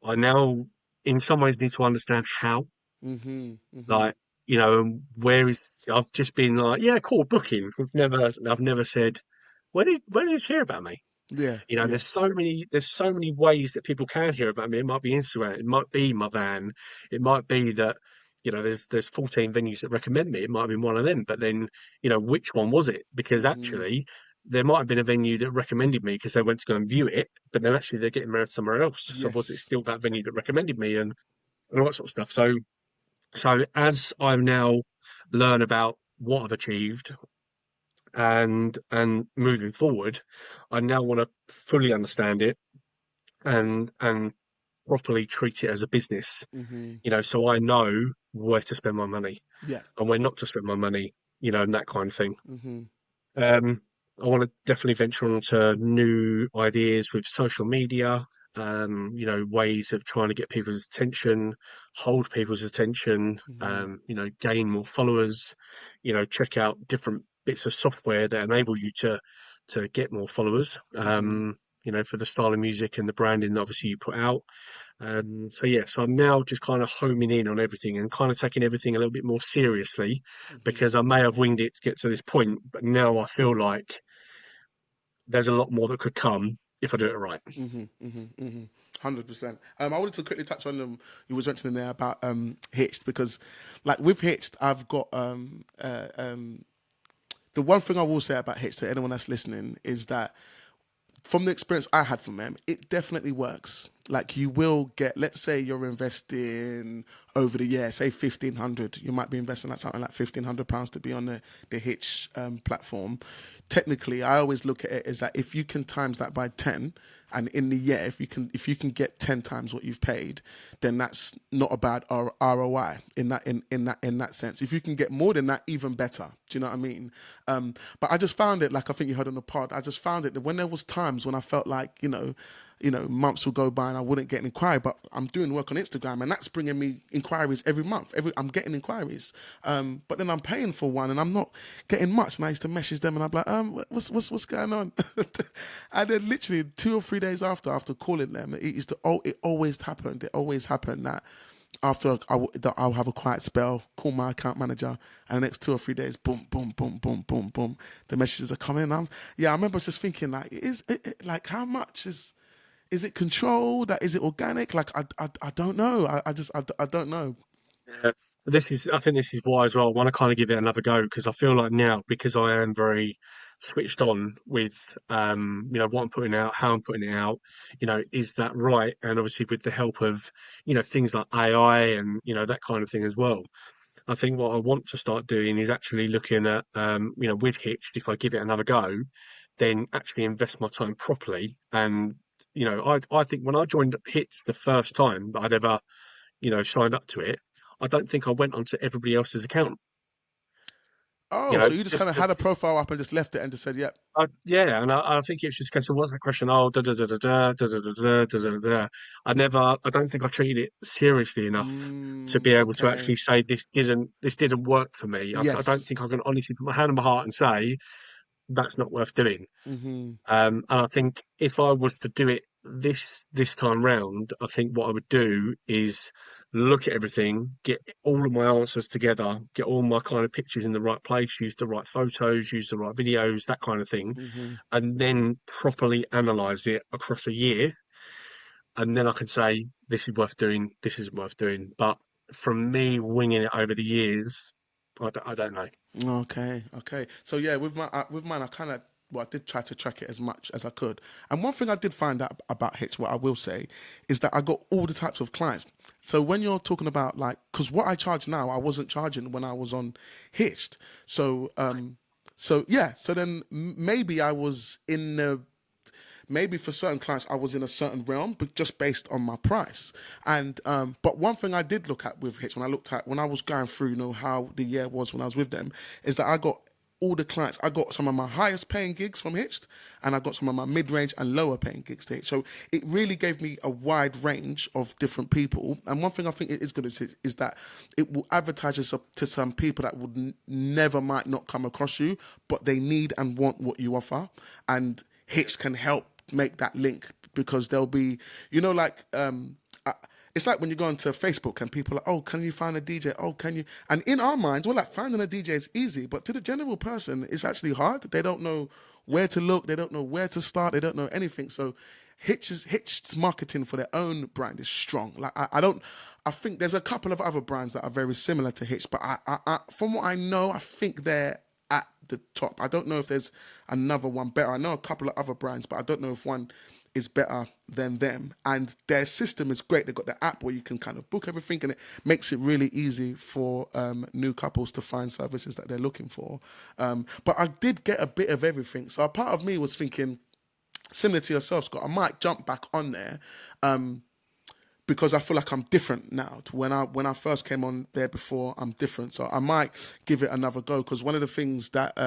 I now in some ways need to understand how, Hmm. Hmm. like, you know, and where is I've just been like, yeah, cool, booking. I've never said, where did you hear about me? Yeah, You know, yeah. there's so many ways that people can hear about me. It might be Instagram, it might be my van, it might be that, you know, there's 14 venues that recommend me. It might have been one of them, but then, you know, which one was it? Because Hmm. actually, there might have been a venue that recommended me because they went to go and view it, but then actually they're getting married somewhere else. So was it Yes. still that venue that recommended me and all that sort of stuff? So as I'm now learn about what I've achieved and moving forward, I now want to fully understand it and properly treat it as a business, Hmm. you know, so I know where to spend my money Yeah. and where not to spend my money, you know, and that kind of thing. Hmm. Um, I want to definitely venture onto new ideas with social media, you know, ways of trying to get people's attention, hold people's attention, Hmm. you know, gain more followers, you know, check out different bits of software that enable you to get more followers. Hmm. You know, for the style of music and the branding that obviously you put out. So yeah, so I'm now just kind of homing in on everything and kind of taking everything a little bit more seriously Hmm. because I may have winged it to get to this point, but now I feel like there's a lot more that could come if I do it right. Hmm. Hmm. Hmm. 100%. I wanted to quickly touch on you was mentioning there about Hitched because, like with Hitched, I've got the one thing I will say about Hitched to anyone that's listening is that from the experience I had from them, it definitely works. Like you will get, let's say you're investing over the year, say 1,500. You might be investing like something like £1,500 to be on the Hitch platform. Technically, I always look at it as that if you can times that by 10, and in the year, if you can get 10 times what you've paid, then that's not a bad ROI in that sense. If you can get more than that, even better. Do you know what I mean? But I just found it, like I think you heard on the pod, I just found it that when there was times when I felt like, months will go by and I wouldn't get an inquiry, but I'm doing work on Instagram and that's bringing me inquiries every month. I'm getting inquiries, but then I'm paying for one and I'm not getting much. And I used to message them and I'm like, what's going on? And then literally 2 or 3 days after calling them, it always happened. It always happened that after that I'll have a quiet spell, call my account manager, and the next 2 or 3 days, boom, boom, boom, boom, boom, boom, the messages are coming. I remember just thinking like, like how much is it controlled? That is it organic? Like I don't know. I don't know. Yeah. I think this is why as well. I want to kind of give it another go because I feel like now, because I am very switched on with, you know, what I'm putting out, how I'm putting it out, you know, is that right? And obviously with the help of, you know, things like AI and, you know, that kind of thing as well. I think what I want to start doing is actually looking at, you know, with Hitched, if I give it another go, then actually invest my time properly. And, you know, I think when I joined Hitched the first time that I'd ever, you know, signed up to it, I don't think I went onto everybody else's account. You Oh, know, so you just kind just of had a profile up and just left it and just said, "Yep." yeah, and I think it was just a case of what's that question? Oh, da da da da da da da da da da da da. I don't think I treated it seriously enough to be able to Okay. actually say this didn't work for me. I don't Yes. think I can honestly put my hand on my heart and say that's not worth doing. Mm-hmm. And I think if I was to do it this time round, I think what I would do is look at everything, get all of my answers together, get all my kind of pictures in the right place, use the right photos, use the right videos, that kind of thing, Mm-hmm. and then properly analyze it across a year. And then I can say this is worth doing, this isn't worth doing. But from me winging it over the years, I don't know. Okay, okay. So yeah, with mine, I kind of I did try to track it as much as I could. And one thing I did find out about Hitch, what I will say, is that I got all the types of clients. So when you're talking about like, because what I charge now, I wasn't charging when I was on Hitched. So so yeah, so then maybe I was in the maybe for certain clients I was in a certain realm, but just based on my price. And but one thing I did look at with Hitch when I was going through, how the year was when I was with them, is that I got all the clients. I got some of my highest paying gigs from Hitched, and I got some of my mid range and lower paying gigs to Hitch. So it really gave me a wide range of different people. And one thing I think it is good is that it will advertise us up to some people that would never might not come across you, but they need and want what you offer. And Hitch can help make that link because there'll be, like it's like when you go onto Facebook and people are like, oh, can you find a DJ? Oh, can you? And in our minds, we're like, finding a DJ is easy, but to the general person, it's actually hard. They don't know where to look, they don't know where to start, they don't know anything. So Hitch's marketing for their own brand is strong. Like I don't, I think there's a couple of other brands that are very similar to Hitch, but from what I know, I think they're at the top. I don't know if there's another one better. I know a couple of other brands, but I don't know if one is better than them. And their system is great. They've got the app where you can kind of book everything, and it makes it really easy for new couples to find services that they're looking for. But I did get a bit of everything. So a part of me was thinking, similar to yourself, Scott, I might jump back on there. Because I feel like I'm different now. To when I first came on there before, I'm different. So I might give it another go. Because one of the things that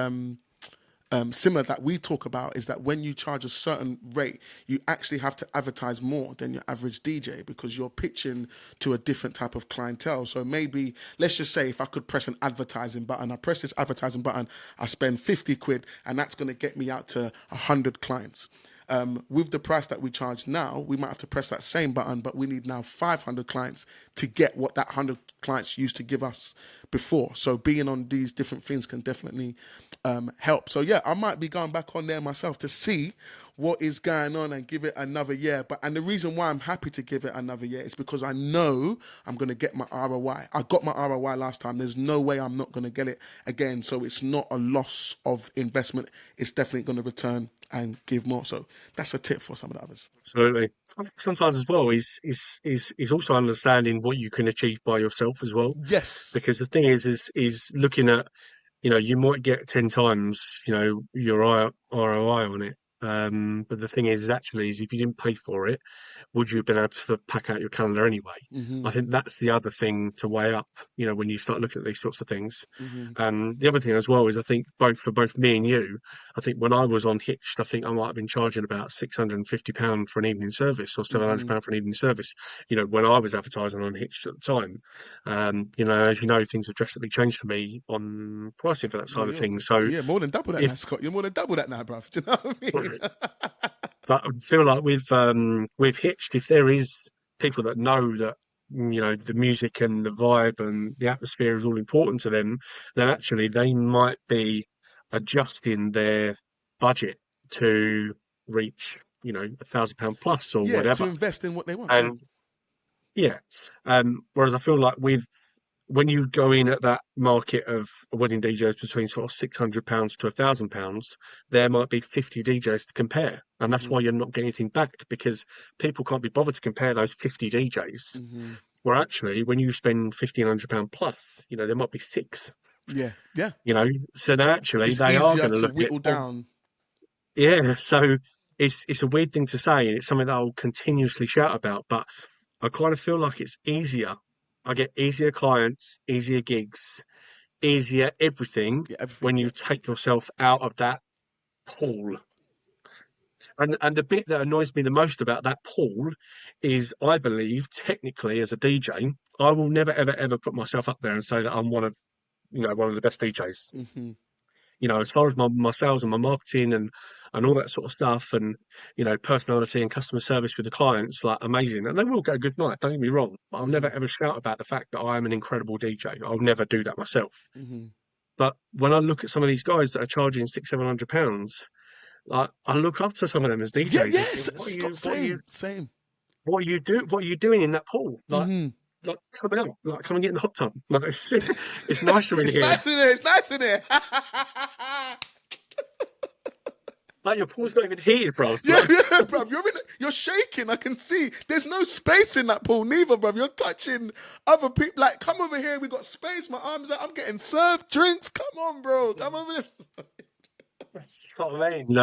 similar that we talk about is that when you charge a certain rate, you actually have to advertise more than your average DJ because you're pitching to a different type of clientele. So maybe let's just say if I could press an advertising button, I press this advertising button, I spend 50 quid, and that's going to get me out to 100 clients. With the price that we charge now, we might have to press that same button, but we need now 500 clients to get what that 100 clients used to give us before. So being on these different things can definitely help. So yeah, I might be going back on there myself to see what is going on and give it another year. And the reason why I'm happy to give it another year is because I know I'm going to get my ROI. I got my ROI last time. There's no way I'm not going to get it again. So it's not a loss of investment. It's definitely going to return and give more. So that's a tip for some of the others. Absolutely. I think sometimes as well is also understanding what you can achieve by yourself as well. Yes. Because the thing is looking at, you might get 10 times, your ROI on it. But the thing is actually is if you didn't pay for it, would you have been able to pack out your calendar anyway? Mm-hmm. I think that's the other thing to weigh up, when you start looking at these sorts of things. Mm-hmm. The other thing as well is I think both me and you, I think when I was on Hitched, I think I might have been charging about £650 for an evening service or Mm-hmm. £700 for an evening service, when I was advertising on Hitched at the time. As you know, things have drastically changed for me on pricing for that Oh, side of things. So yeah, more than double that if now, Scott. You're more than double that now, bruv. Do you know what I mean? But I feel like with Hitched, if there is people that know that the music and the vibe and the atmosphere is all important to them, then actually they might be adjusting their budget to reach £1,000 plus or Yeah, to whatever. invest in what they want. Yeah. And yeah, whereas I feel like with when you go in at that market of wedding DJs between sort of £600 to £1,000, there might be 50 DJs to compare. And that's Mm-hmm. why you're not getting anything back because people can't be bothered to compare those 50 DJs. Mm-hmm. Where actually, when you spend £1,500 plus, there might be six, Yeah. Yeah. so then actually It's they are easier going to to look at it. whittle Oh, down. yeah. So it's a weird thing to say, and it's something that I'll continuously shout about, but I kind of feel like it's easier. I get easier clients, easier gigs, easier everything Yeah, everything. when Yeah. you take yourself out of that pool. And the bit that annoys me the most about that pool is I believe technically as a DJ, I will never ever ever put myself up there and say that I'm one of the best DJs. Hmm. As far as my sales and my marketing and all that sort of stuff and personality and customer service with the clients, like amazing. And they will get a good night, don't get me wrong. But I'll Hmm. never ever shout about the fact that I am an incredible DJ. I'll never do that myself. Hmm. But when I look at some of these guys that are charging £600, 700, like I look up to some of them as Yeah. DJs and think, Yes. Scott. Same. Same. what are you doing in that pool? Hmm. Like come out, like come and get in the hot tub. Like it's nicer in It's here. nice in there. It's nice in there. Like your pool's not even heated, bro. Yeah, yeah, bruv. You're shaking. I can see. There's no space in that pool, neither, bruv. You're touching other people. Like, come over here. We got space. My arms out. I'm getting served drinks. Come on, bro. Come over this. That's what I mean.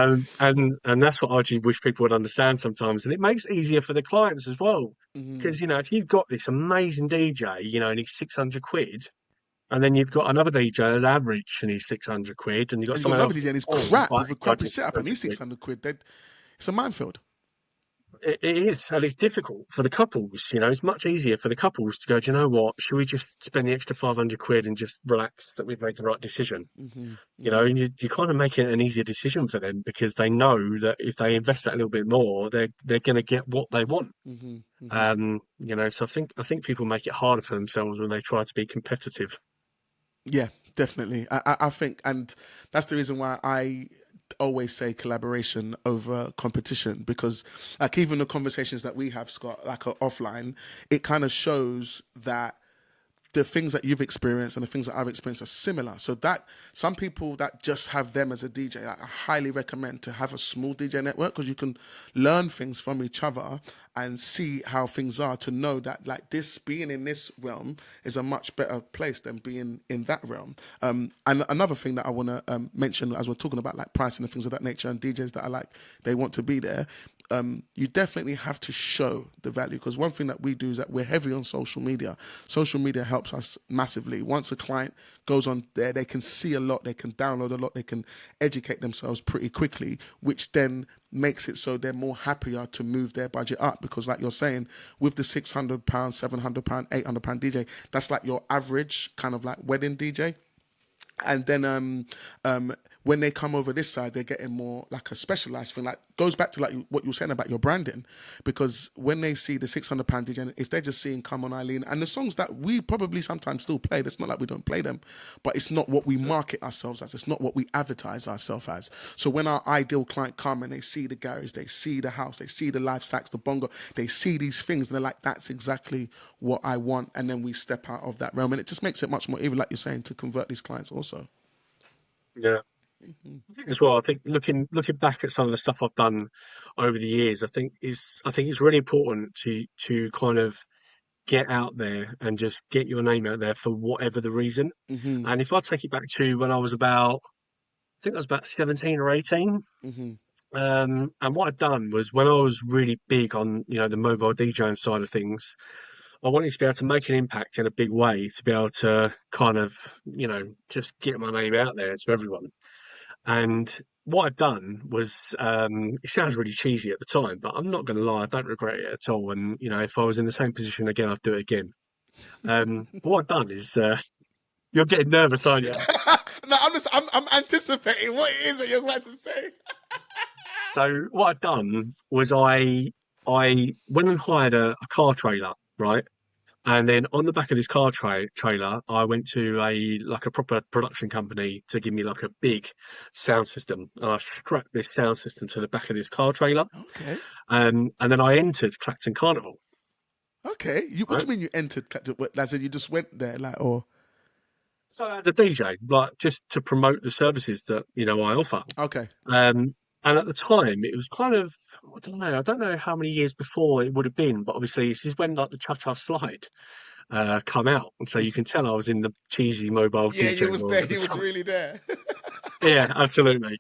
And that's what I actually wish people would understand sometimes. And it makes it easier for the clients as well. Hmm. Because, if you've got this amazing DJ, and he's 600 quid, and then you've got another DJ as average and he's 600 quid, and you've got And you got someone another else DJ and that's he's oh, crap right, with a crappy charging setup, and 600 he's quid. 600 quid. It's a minefield. It is, and it's difficult for the couples. It's much easier for the couples to go, do you know what? Should we just spend the extra 500 quid and just relax that we've made the right decision? Hmm. Hmm. And you kind of make it an easier decision for them because they know that if they invest that a little bit more, they're going to get what they want. Hmm. Hmm. So I think people make it harder for themselves when they try to be competitive. Yeah, definitely. I think, and that's the reason why I always say collaboration over competition, because like even the conversations that we have, Scott, like offline, it kind of shows that the things that you've experienced and the things that I've experienced are similar. So that some people that just have them as a DJ, I highly recommend to have a small DJ network, because you can learn things from each other and see how things are, to know that like this being in this realm is a much better place than being in that realm. And another thing that I want to mention as we're talking about like pricing and things of that nature, and DJs that are like they want to be there, you definitely have to show the value, because one thing that we do is that we're heavy on social media. Social media helps us massively. Once a client goes on there, they can see a lot, they can download a lot, they can educate themselves pretty quickly, which then makes it so they're more happier to move their budget up, because like you're saying, with the £600, £700, £800 DJ, that's like your average kind of like wedding DJ. And then when they come over this side, they're getting more like a specialized thing. Like goes back to like what you were saying about your branding, because when they see the £600 DJ, if they're just seeing "Come On Eileen" and the songs that we probably sometimes still play, it's not like we don't play them, but it's not what we market ourselves as. It's not what we advertise ourselves as. So when our ideal client come and they see the garage, they see the house, they see the live sax, the bongo, they see these things, and they're like, "That's exactly what I want." And then we step out of that realm, and it just makes it much more, even like you're saying, to convert these clients also. Yeah. I think as well. I think looking back at some of the stuff I've done over the years, I think it's really important to kind of get out there and just get your name out there for whatever the reason. Hmm. And if I take it back to when I think I was about 17 or 18. Hmm. And what I'd done was when I was really big on, the mobile DJing side of things, I wanted to be able to make an impact in a big way, to be able to kind of, just get my name out there to everyone. And what I'd done was, it sounds really cheesy at the time, but I'm not going to lie, I don't regret it at all. And, if I was in the same position again, I'd do it again. But what I'd done is, you're getting nervous, aren't you? No, I'm anticipating what it is that you're about to say. So what I'd done was I went and hired a car trailer, right? And then on the back of this trailer, I went to a proper production company to give me like a big sound system. And I strapped this sound system to the back of this car trailer. Okay. And then I entered Clacton Carnival, Okay. What do right? you mean you entered? As in you just went there, like, or So as a DJ, like just to promote the services that, I offer. okay. Um, and at the time, it was kind of, I don't know how many years before it would have been, but obviously this is when like the Cha Cha Slide come out. And so you can tell I was in the cheesy mobile Yeah, you DJ was world there. at the You was time. really there. Yeah, absolutely.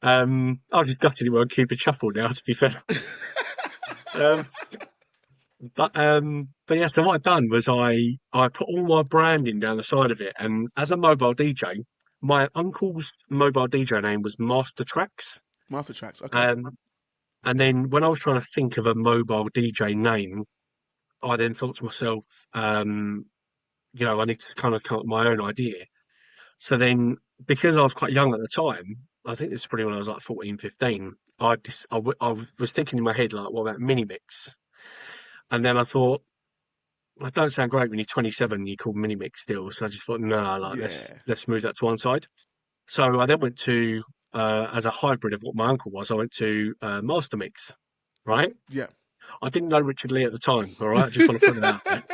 I was just gutted it weren't Cupid Shuffle now, to be fair. Um, But yeah, so what I'd done was I put all my branding down the side of it, and as a mobile DJ, my uncle's mobile DJ name was Master Tracks. Master tracks. Okay. Um, and then when I was trying to think of a mobile DJ name, I then thought to myself, um, I need to kind of come up with my own idea. So then, because I was quite young at the time, I think this is probably when I was like 14, 15. I was thinking in my head, like, what about mini mix? And then I thought, that don't sound great when you're 27 and you call mini mix still. So I just thought, no, like Yeah. let's move that to one side. So I then went to as a hybrid of what my uncle was. I went to master mix, right? Yeah. I didn't know Richard Lee at the time. All right, I just want to put it out there.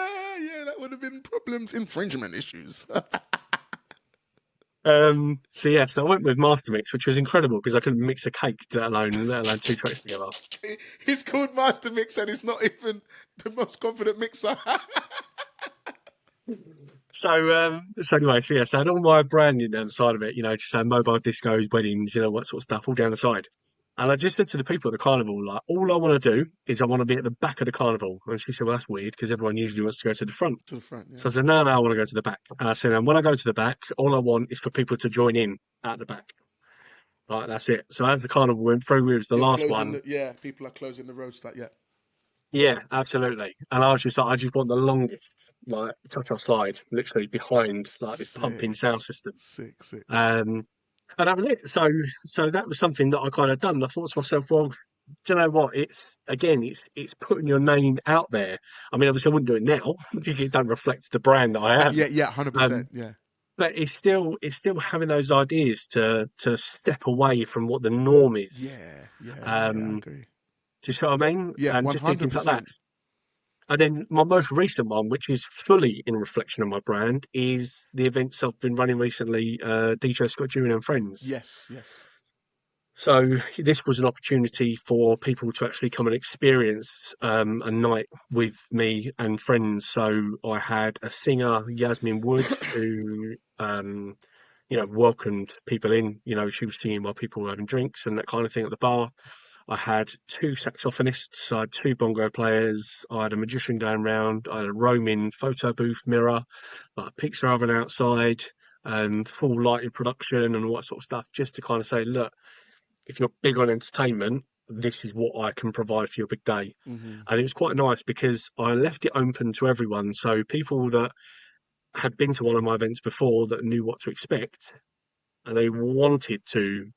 Yeah, that would have been problems, infringement issues. So yeah, so I went with master mix, which was incredible because I couldn't mix a cake, let alone two tracks together. He's called Master Mix and he's not even the most confident mixer. So anyway, so yeah, so I had all my branding down the side of it, just had mobile discos, weddings, what sort of stuff, all down the side. And I just said to the people at the carnival, like, all I want to do is I want to be at the back of the carnival. And she said, well, that's weird because everyone usually wants to go to the front. To the front, yeah. So I said, no, I want to go to the back. And I said, and when I go to the back, all I want is for people to join in at the back. Right, that's it. So as the carnival went through, it was the You're last closing one. the, yeah, people are closing the roads like, yeah. Yeah, absolutely. And I was just like, I just want the longest, like, touch-off slide, literally behind, like, this pumping Sick, sound system. sick, sick. Um, and that was it. So that was something that I kind of done. I thought to myself, well, do you know what? It's putting your name out there. I mean, obviously, I wouldn't do it now. It don't reflect the brand that I am. Yeah, yeah, 100%, Um, yeah. but it's still having those ideas to step away from what the norm is. Yeah, yeah, yeah, I Um, agree. do you see what I mean? Yeah, And just do things like that. 100%. And then my most recent one, which is fully in reflection of my brand, is the events I've been running recently, DJ Scott June and Friends. Yes, yes. So this was an opportunity for people to actually come and experience a night with me and friends. So I had a singer, Yasmin Wood, who welcomed people in. She was singing while people were having drinks and that kind of thing at the bar. I had two saxophonists, I had two bongo players, I had a magician going round, I had a roaming photo booth mirror, like a pizza oven outside, and full lighting production and all that sort of stuff, just to kind of say, look, if you're big on entertainment, this is what I can provide for your big day. Hmm. And it was quite nice because I left it open to everyone. So people that had been to one of my events before that knew what to expect and they wanted to,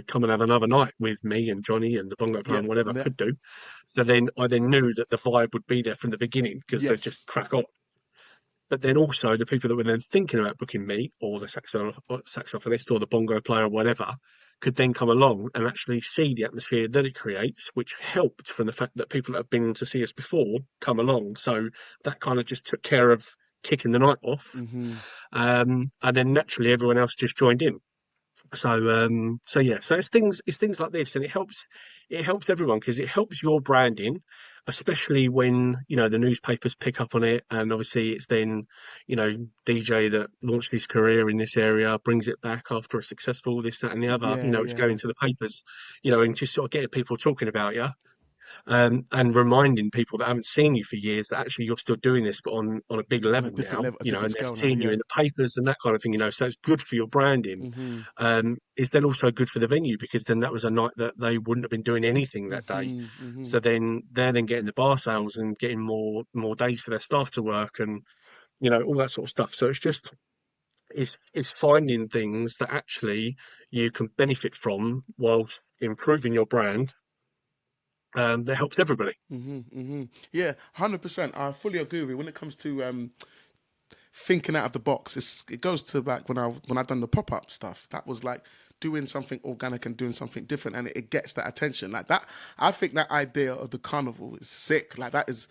come and have another night with me and Johnny and the bongo player Yeah, and whatever I yeah, could do. So then I then knew that the vibe would be there from the beginning because they'd just yes. crack on. But then also the people that were then thinking about booking me or the saxophonist or the bongo player or whatever could then come along and actually see the atmosphere that it creates, which helped from the fact that people that have been to see us before come along. So that kind of just took care of kicking the night off. Hmm. And then naturally everyone else just joined in. So yeah, so it's things like this, and it helps everyone because it helps your branding, especially when the newspapers pick up on it, and obviously it's then DJ that launched his career in this area brings it back after a successful this that and the other, Yeah, it's going yeah. to the papers, and just sort of getting people talking about you, and reminding people that haven't seen you for years that actually you're still doing this, but on a big On a level different now, level, a different and they're scale now, seeing you yeah. in the papers and that kind of thing, so it's good for your branding. Hmm. Is then also good for the venue because then that was a night that they wouldn't have been doing anything that day. Hmm. Hmm. So then they're then getting the bar sales and getting more days for their staff to work and all that sort of stuff. So it's finding things that actually you can benefit from whilst improving your brand, that helps everybody. Hmm. Hmm. Yeah, 100%. I fully agree with you. When it comes to thinking out of the box, it goes to like when I done the pop-up stuff. That was like doing something organic and doing something different, and it gets that attention like that. I think that idea of the carnival is sick. Like that is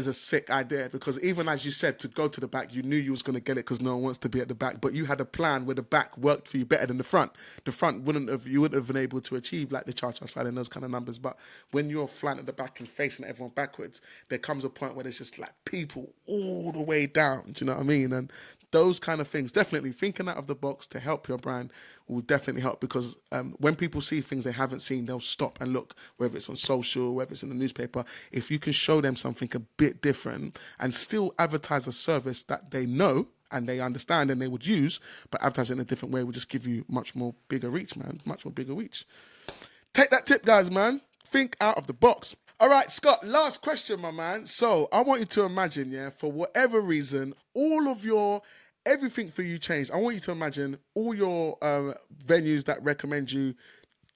a sick idea because even as you said, to go to the back, you knew you was going to get it because no one wants to be at the back, but you had a plan where the back worked for you better than the front. The front you wouldn't have been able to achieve like the cha-cha slide and those kind of numbers. But when you're flat at the back and facing everyone backwards, there comes a point where there's just like people all the way down. Do you know what I mean? And those kind of things, definitely thinking out of the box to help your brand will definitely help, because when people see things they haven't seen, they'll stop and look, whether it's on social, whether it's in the newspaper. If you can show them something a bit different and still advertise a service that they know and they understand and they would use, but advertise it in a different way, will just give you much more bigger reach, man. Much more bigger reach. Take that tip, guys, man. Think out of the box. All right, Scott, last question, my man. So I want you to imagine, yeah, for whatever reason, everything for you changed. I want you to imagine all your venues that recommend you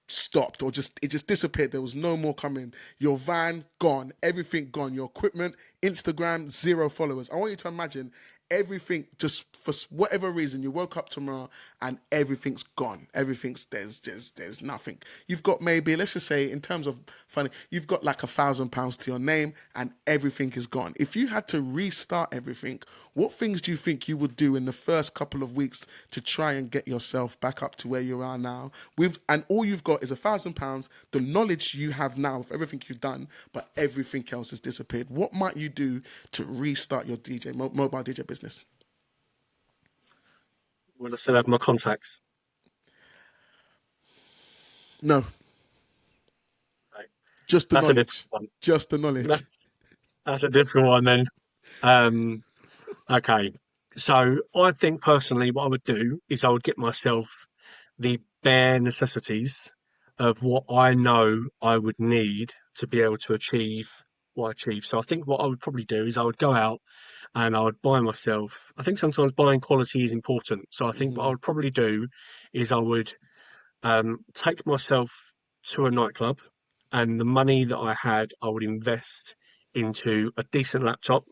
stopped, or just it just disappeared. There was no more coming. Your van gone, everything gone. Your equipment, Instagram, zero followers. I want you to imagine everything, just for whatever reason, you woke up tomorrow and everything's gone. Everything's there's nothing. You've got, maybe, let's just say, in terms of funny, you've got like £1,000 to your name and everything is gone. If you had to restart everything, what things do you think you would do in the first couple of weeks to try and get yourself back up to where you are now? And all you've got is £1,000, the knowledge you have now of everything you've done, but everything else has disappeared. What might you do to restart your mobile DJ business? Well, I still have my contacts. No, Right. just the That's a different knowledge. one. Just the knowledge. That's a different one then. Um, okay. So I think personally, what I would do is I would get myself the bare necessities of what I know I would need to be able to achieve what I achieve. So I think what I would probably do is I would go out and I would buy myself. I think sometimes buying quality is important. So I think what I would probably do is I would take myself to a nightclub, and the money that I had, I would invest into a decent laptop,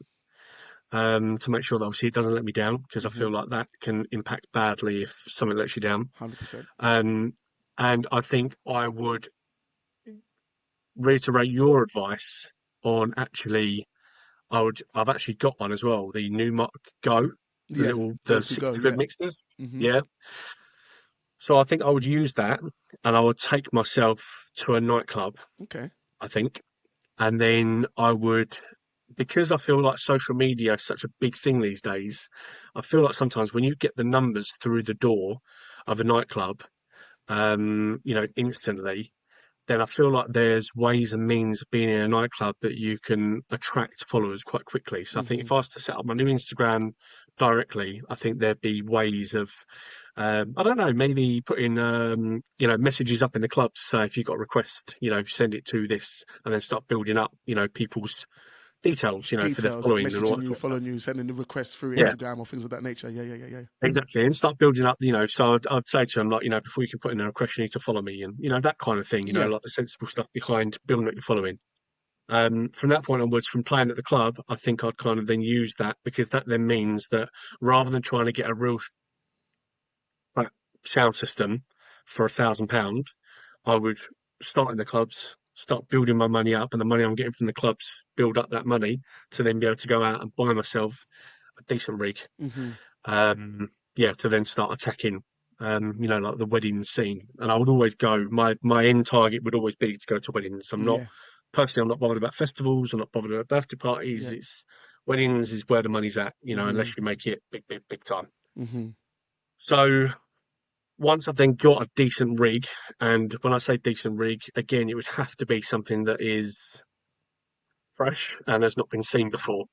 to make sure that obviously it doesn't let me down, because I feel like that can impact badly if something lets you down. 100%. Um, and I think I would reiterate your advice on actually, I've actually got one as well, the Numark Go, Yeah, the go to go. 60 Yeah. quid mixers. Yeah. So I think I would use that, and I would take myself to a nightclub, Okay. I think. And then I would, because I feel like social media is such a big thing these days, I feel like sometimes when you get the numbers through the door of a nightclub, instantly, then I feel like there's ways and means of being in a nightclub that you can attract followers quite quickly. So I think if I was to set up my new Instagram directly, I think there'd be ways of, I don't know, maybe putting, messages up in the club to say if you've got a request, send it to this, and then start building up, people's details, for their Details, following and all messaging that you, sort of stuff. following you, sending the requests through Yeah. Instagram or things of that nature. Yeah, yeah, yeah, yeah. Exactly, and start building up, so I'd say to them, like, before you can put in a request, you need to follow me, and, that kind of thing, Yeah. like the sensible stuff behind building up your following. From that point onwards, from playing at the club, I think I'd kind of then use that, because that then means that rather than trying to get a real sound system for £1,000, I would start in the clubs, start building my money up, and the money I'm getting from the clubs build up that money to then be able to go out and buy myself a decent rig. To then start attacking, like the wedding scene. And I would always go, my end target would always be to go to weddings. Yeah. I'm not bothered about festivals, I'm not bothered about birthday parties. Yeah. It's weddings is where the money's at, unless you make it big, big, big time. So once I've then got a decent rig, and when I say decent rig, again, it would have to be something that is fresh and has not been seen before.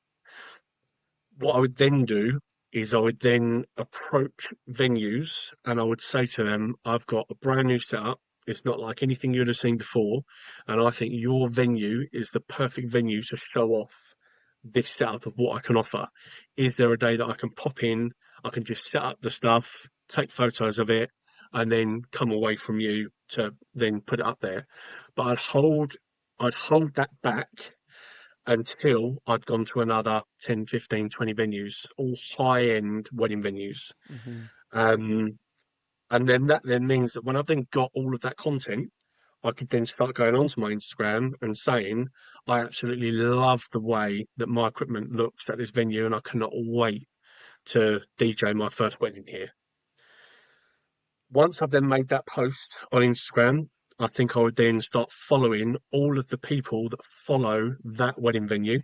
What I would then do is I would then approach venues and I would say to them, I've got a brand new setup. It's not like anything you'd have seen before. And I think your venue is the perfect venue to show off this setup of what I can offer. Is there a day that I can pop in? I can just set up the stuff, take photos of it, and then come away from you to then put it up there. But I'd hold that back until I'd gone to another 10, 15, 20 venues, all high-end wedding venues. Um, and then that then means that when I've then got all of that content, I could then start going onto my Instagram and saying, I absolutely love the way that my equipment looks at this venue, and I cannot wait to DJ my first wedding here. Once I've then made that post on Instagram, I think I would then start following all of the people that follow that wedding venue.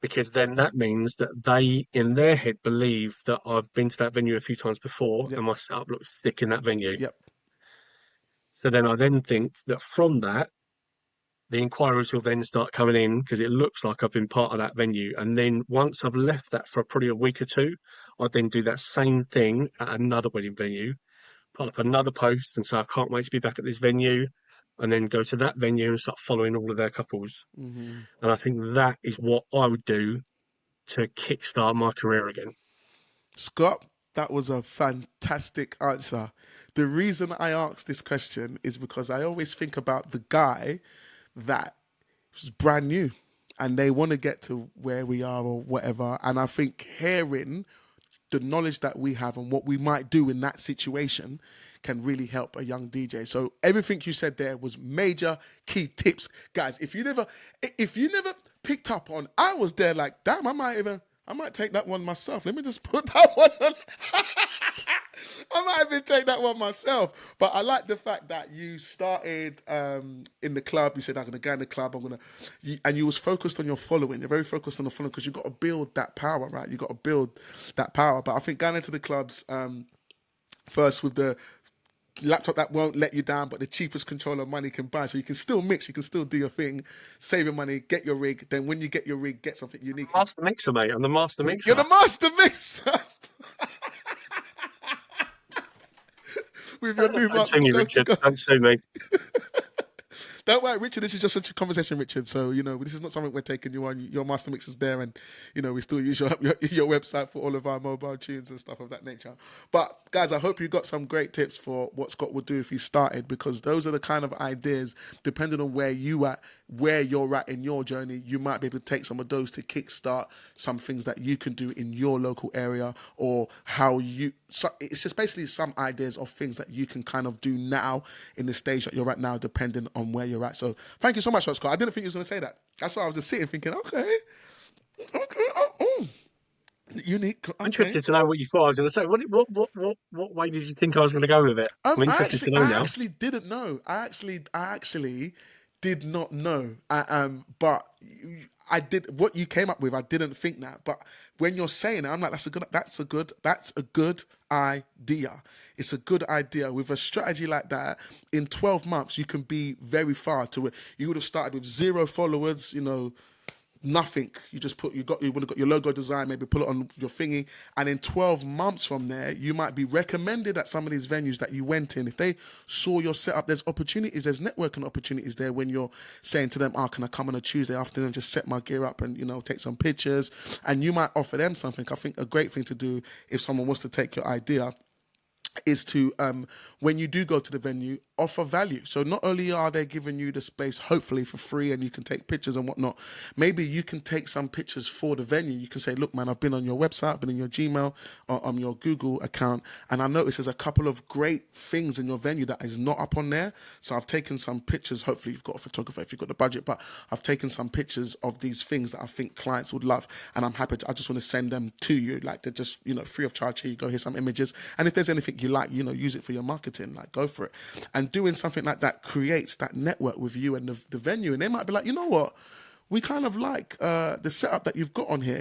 because then that means that they, in their head, believe that I've been to that venue a few times before Yep. and my setup looks sick in that venue. Yep. So then I then think that from that, the inquiries will then start coming in because it looks like I've been part of that venue. And then once I've left that for probably a week or two, I then do that same thing at another wedding venue, put up another post and say, I can't wait to be back at this venue, and then go to that venue and start following all of their couples. Hmm. And I think that is what I would do to kickstart my career again. Scott, that was a fantastic answer. The reason I asked this question is because I always think about the guy that was brand new and they want to get to where we are or whatever. And I think hearing the knowledge that we have and what we might do in that situation can really help a young DJ. So everything you said there was major key tips. Guys, if you never picked up on, I was there like, damn, I might take that one myself. Let me just put that one on. I might even take that one myself. But I like the fact that you started in the club. You said, I'm going to go in the club. And you was focused on your following. You're very focused on the following because you've got to build that power, right? You've got to build that power. But I think going into the clubs first with the laptop that won't let you down, but the cheapest controller money can buy. So you can still mix, you can still do your thing, save your money, get your rig. Then when you get your rig, get something unique. Master mixer, mate. I'm the master You're mixer. the master mixer. With your new Don't sue me, go to Richard. go. Don't sue me. Don't worry, Richard. This is just such a conversation, Richard. So this is not something we're taking you on. Your master mix is there, and we still use your website for all of our mobile tunes and stuff of that nature. But guys, I hope you got some great tips for what Scott would do if he started, because those are the kind of ideas. Depending on where you're at in your journey, you might be able to take some of those to kickstart some things that you can do in your local area, or how you. So it's just basically some ideas of things that you can kind of do now in the stage that you're at now, depending on where you're at. So thank you so much, Scott. I didn't think you was going to say that. That's why I was just sitting thinking, okay, unique. I'm Okay. interested to know what you thought I was going to say. What way did you think I was going to go with it? I'm I interested actually, to know I now. actually didn't know. I actually did not know. But I did what you came up with. I didn't think that. But when you're saying it, I'm like, that's a good idea. It's a good idea. With a strategy like that, in 12 months, you can be very far to it. You would have started with 0 followers, nothing. You just you would have got your logo design, maybe put it on your thingy, and in 12 months from there, you might be recommended at some of these venues that you went in. If they saw your setup, there's opportunities, there's networking opportunities there when you're saying to them, can I come on a Tuesday afternoon, just set my gear up and take some pictures, and you might offer them something. I think a great thing to do if someone wants to take your idea is to, when you do go to the venue, offer value. So not only are they giving you the space, hopefully for free, and you can take pictures and whatnot, maybe you can take some pictures for the venue. You can say, look, man, I've been on your website, I've been in your Gmail or on your Google account, and I noticed there's a couple of great things in your venue that is not up on there. So I've taken some pictures. Hopefully you've got a photographer if you've got the budget, but I've taken some pictures of these things that I think clients would love, and I'm happy I just want to send them to you. Like, they're just, free of charge. Here you go, here's some images. And if there's anything you like, use it for your marketing, like, go for it. And doing something like that creates that network with you and the venue. And they might be like, you know what? We kind of like the setup that you've got on here,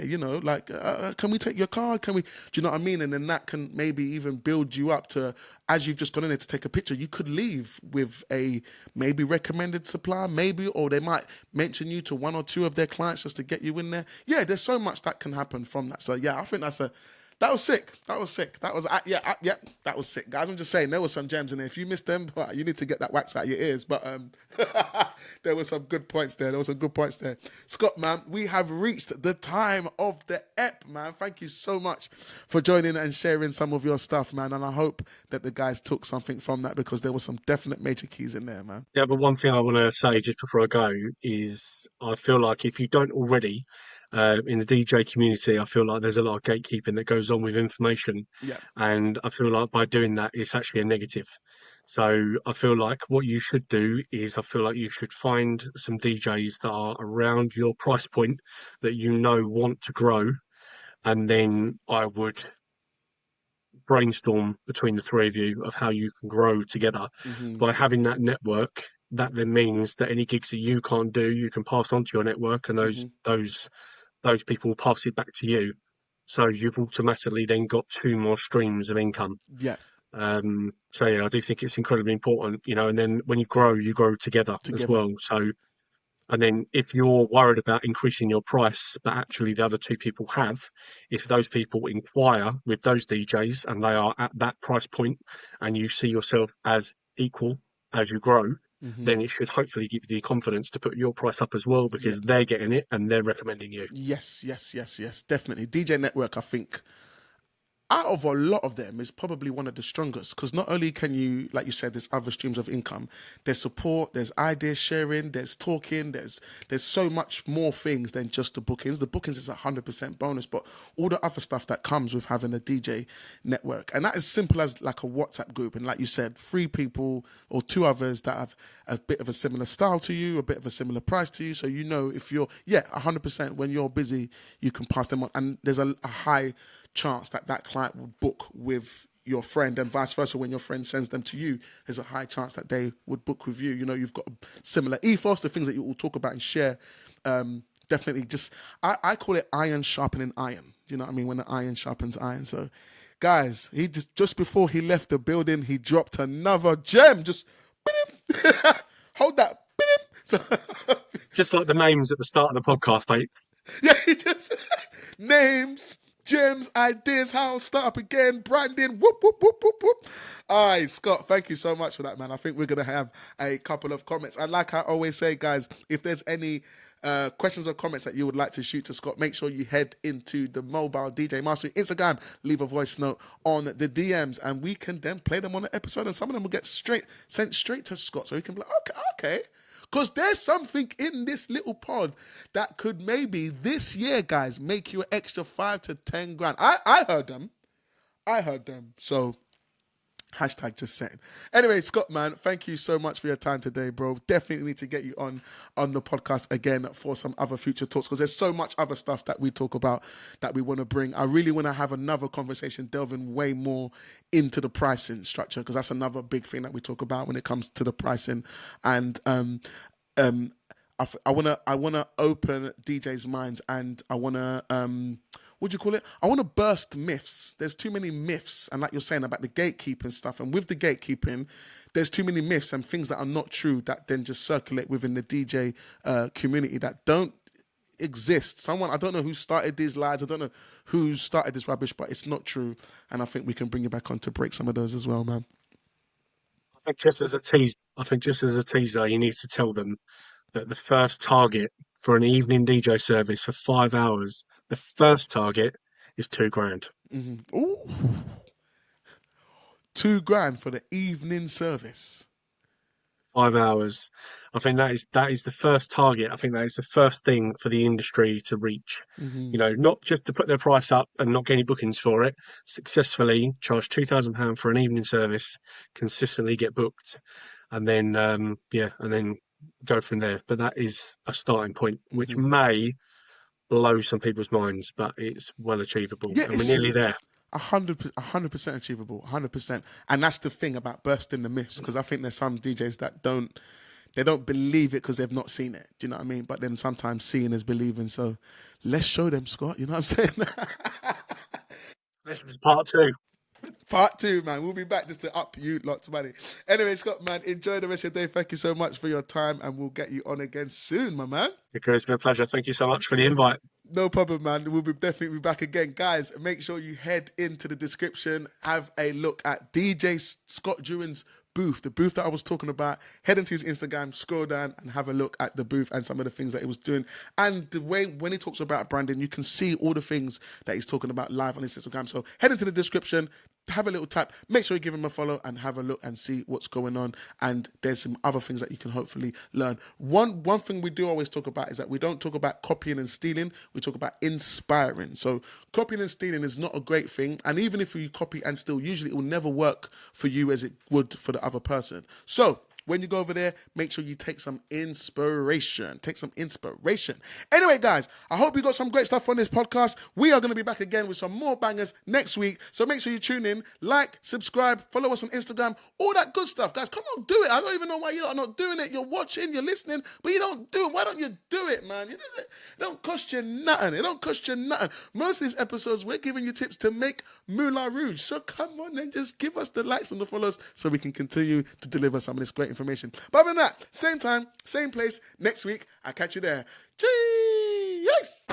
can we take your card? Do you know what I mean? And then that can maybe even build you up to, as you've just gone in there to take a picture, you could leave with a maybe recommended supplier, or they might mention you to 1 or 2 of their clients just to get you in there. Yeah, there's so much that can happen from that. So yeah, I think that was sick. That was sick. That was that was sick, guys. I'm just saying there were some gems in there. If you missed them, you need to get that wax out of your ears. But there were some good points there. Scott, man, we have reached the time of the ep, man. Thank you so much for joining and sharing some of your stuff, man. And I hope that the guys took something from that, because there were some definite major keys in there, man. The other one thing I want to say just before I go is I feel like if you don't already, in the DJ community, I feel like there's a lot of gatekeeping that goes on with information. Yeah. And I feel like by doing that, it's actually a negative. So I feel like what you should do is I feel like you should find some DJs that are around your price point that want to grow. And then I would brainstorm between the 3 of you of how you can grow together. Mm-hmm. By having that network, that then means that any gigs that you can't do, you can pass on to your network, and Mm-hmm. those those people will pass it back to you. So you've automatically then got two more streams of income. Yeah, So yeah, I do think it's incredibly important, and then when you grow together as together. well. So, and then if you're worried about increasing your price, but actually the other two people have, if those people inquire with those DJs and they are at that price point and you see yourself as equal as you grow, Hmm. then it should hopefully give you the confidence to put your price up as well Yeah. because they're getting it and they're recommending you. Yes, yes, yes, yes, definitely. DJ Network, I think, out of a lot of them, is probably one of the strongest because not only can you, like you said, there's other streams of income, there's support, there's idea sharing, there's talking, there's so much more things than just the bookings. The bookings is 100% bonus, but all the other stuff that comes with having a DJ network, and that is simple as like a WhatsApp group, and like you said, 3 people or 2 others that have a bit of a similar style to you, a bit of a similar price to you, so if you're 100% when you're busy, you can pass them on, and there's a high chance that client will book with your friend, and vice versa. When your friend sends them to you, there's a high chance that they would book with you. You've got a similar ethos, the things that you will talk about and share. Definitely, I call it iron sharpening iron. You know what I mean? When the iron sharpens iron. So, guys, he just before he left the building, he dropped another gem. Just hold that. So, Just like the names at the start of the podcast, mate. yeah, he just names, gems, ideas, how to start up again, branding, whoop, whoop, whoop, whoop, whoop. All right, Scott, thank you so much for that, man. I think we're going to have a couple of comments. And like I always say, guys, if there's any questions or comments that you would like to shoot to Scott, make sure you head into the mobile DJ Mastery Instagram, leave a voice note on the DMs, and we can then play them on the episode, and some of them will get sent straight to Scott, so he can be like, okay. Because there's something in this little pod that could maybe this year, guys, make you an extra 5 to 10 grand. I heard them. So, hashtag just saying. Anyway, Scott, man, thank you so much for your time today, bro. Definitely need to get you on the podcast again for some other future talks because there's so much other stuff that we talk about that we want to bring. I really want to have another conversation delving way more into the pricing structure because that's another big thing that we talk about when it comes to the pricing. And I wanna open DJ's minds, and I wanna what do you call it? I want to burst myths. There's too many myths, and like you're saying about the gatekeeping stuff, and with the gatekeeping, there's too many myths and things that are not true that then just circulate within the DJ community that don't exist. I don't know who started these lies. I don't know who started this rubbish, but it's not true. And I think we can bring you back on to break some of those as well, man. I think just as a teaser, you need to tell them that the first target for an evening DJ service for 5 hours, the first target is 2 grand. Mm-hmm. Ooh, 2 grand for the evening service. 5 hours. I think that is the first target. I think that is the first thing for the industry to reach. Mm-hmm. Not just to put their price up and not get any bookings for it, successfully charge £2,000 for an evening service, consistently get booked, and then and then go from there. But that is a starting point, which Mm-hmm. may blow some people's minds, but it's well achievable, Yeah, and we're it's nearly there. 100% achievable, 100%. And that's the thing about bursting the myths, because I think there's some DJs that don't believe it because they've not seen it. Do you know what I mean? But then sometimes seeing is believing. So let's show them, Scott. You know what I'm saying? This is part two. Part 2, man. We'll be back just to up you lots of money. Anyway, Scott, man, enjoy the rest of your day. Thank you so much for your time, and we'll get you on again soon, my man. It's been a pleasure. Thank you so much for the invite. No problem, man. We'll definitely be back again. Guys, make sure you head into the description, have a look at DJ Scott Druin's booth, the booth that I was talking about. Head into his Instagram, scroll down, and have a look at the booth and some of the things that he was doing. And the way, when he talks about branding, you can see all the things that he's talking about live on his Instagram. So head into the description, have a little tap, make sure you give him a follow and have a look and see what's going on. And there's some other things that you can hopefully learn. One thing we do always talk about is that we don't talk about copying and stealing, we talk about inspiring. So copying and stealing is not a great thing, and even if you copy and steal, usually it will never work for you as it would for the other person. So when you go over there, make sure you take some inspiration. Take some inspiration. Anyway, guys, I hope you got some great stuff on this podcast. We are going to be back again with some more bangers next week. So make sure you tune in, like, subscribe, follow us on Instagram, all that good stuff, guys. Come on, do it. I don't even know why you're not doing it. You're watching, you're listening, but you don't do it. Why don't you do it, man? It don't cost you nothing. It don't cost you nothing. Most of these episodes, we're giving you tips to make Moulin Rouge. So come on and just give us the likes and the follows so we can continue to deliver some of this great information. But other than that, same time, same place, next week. I'll catch you there. Cheers!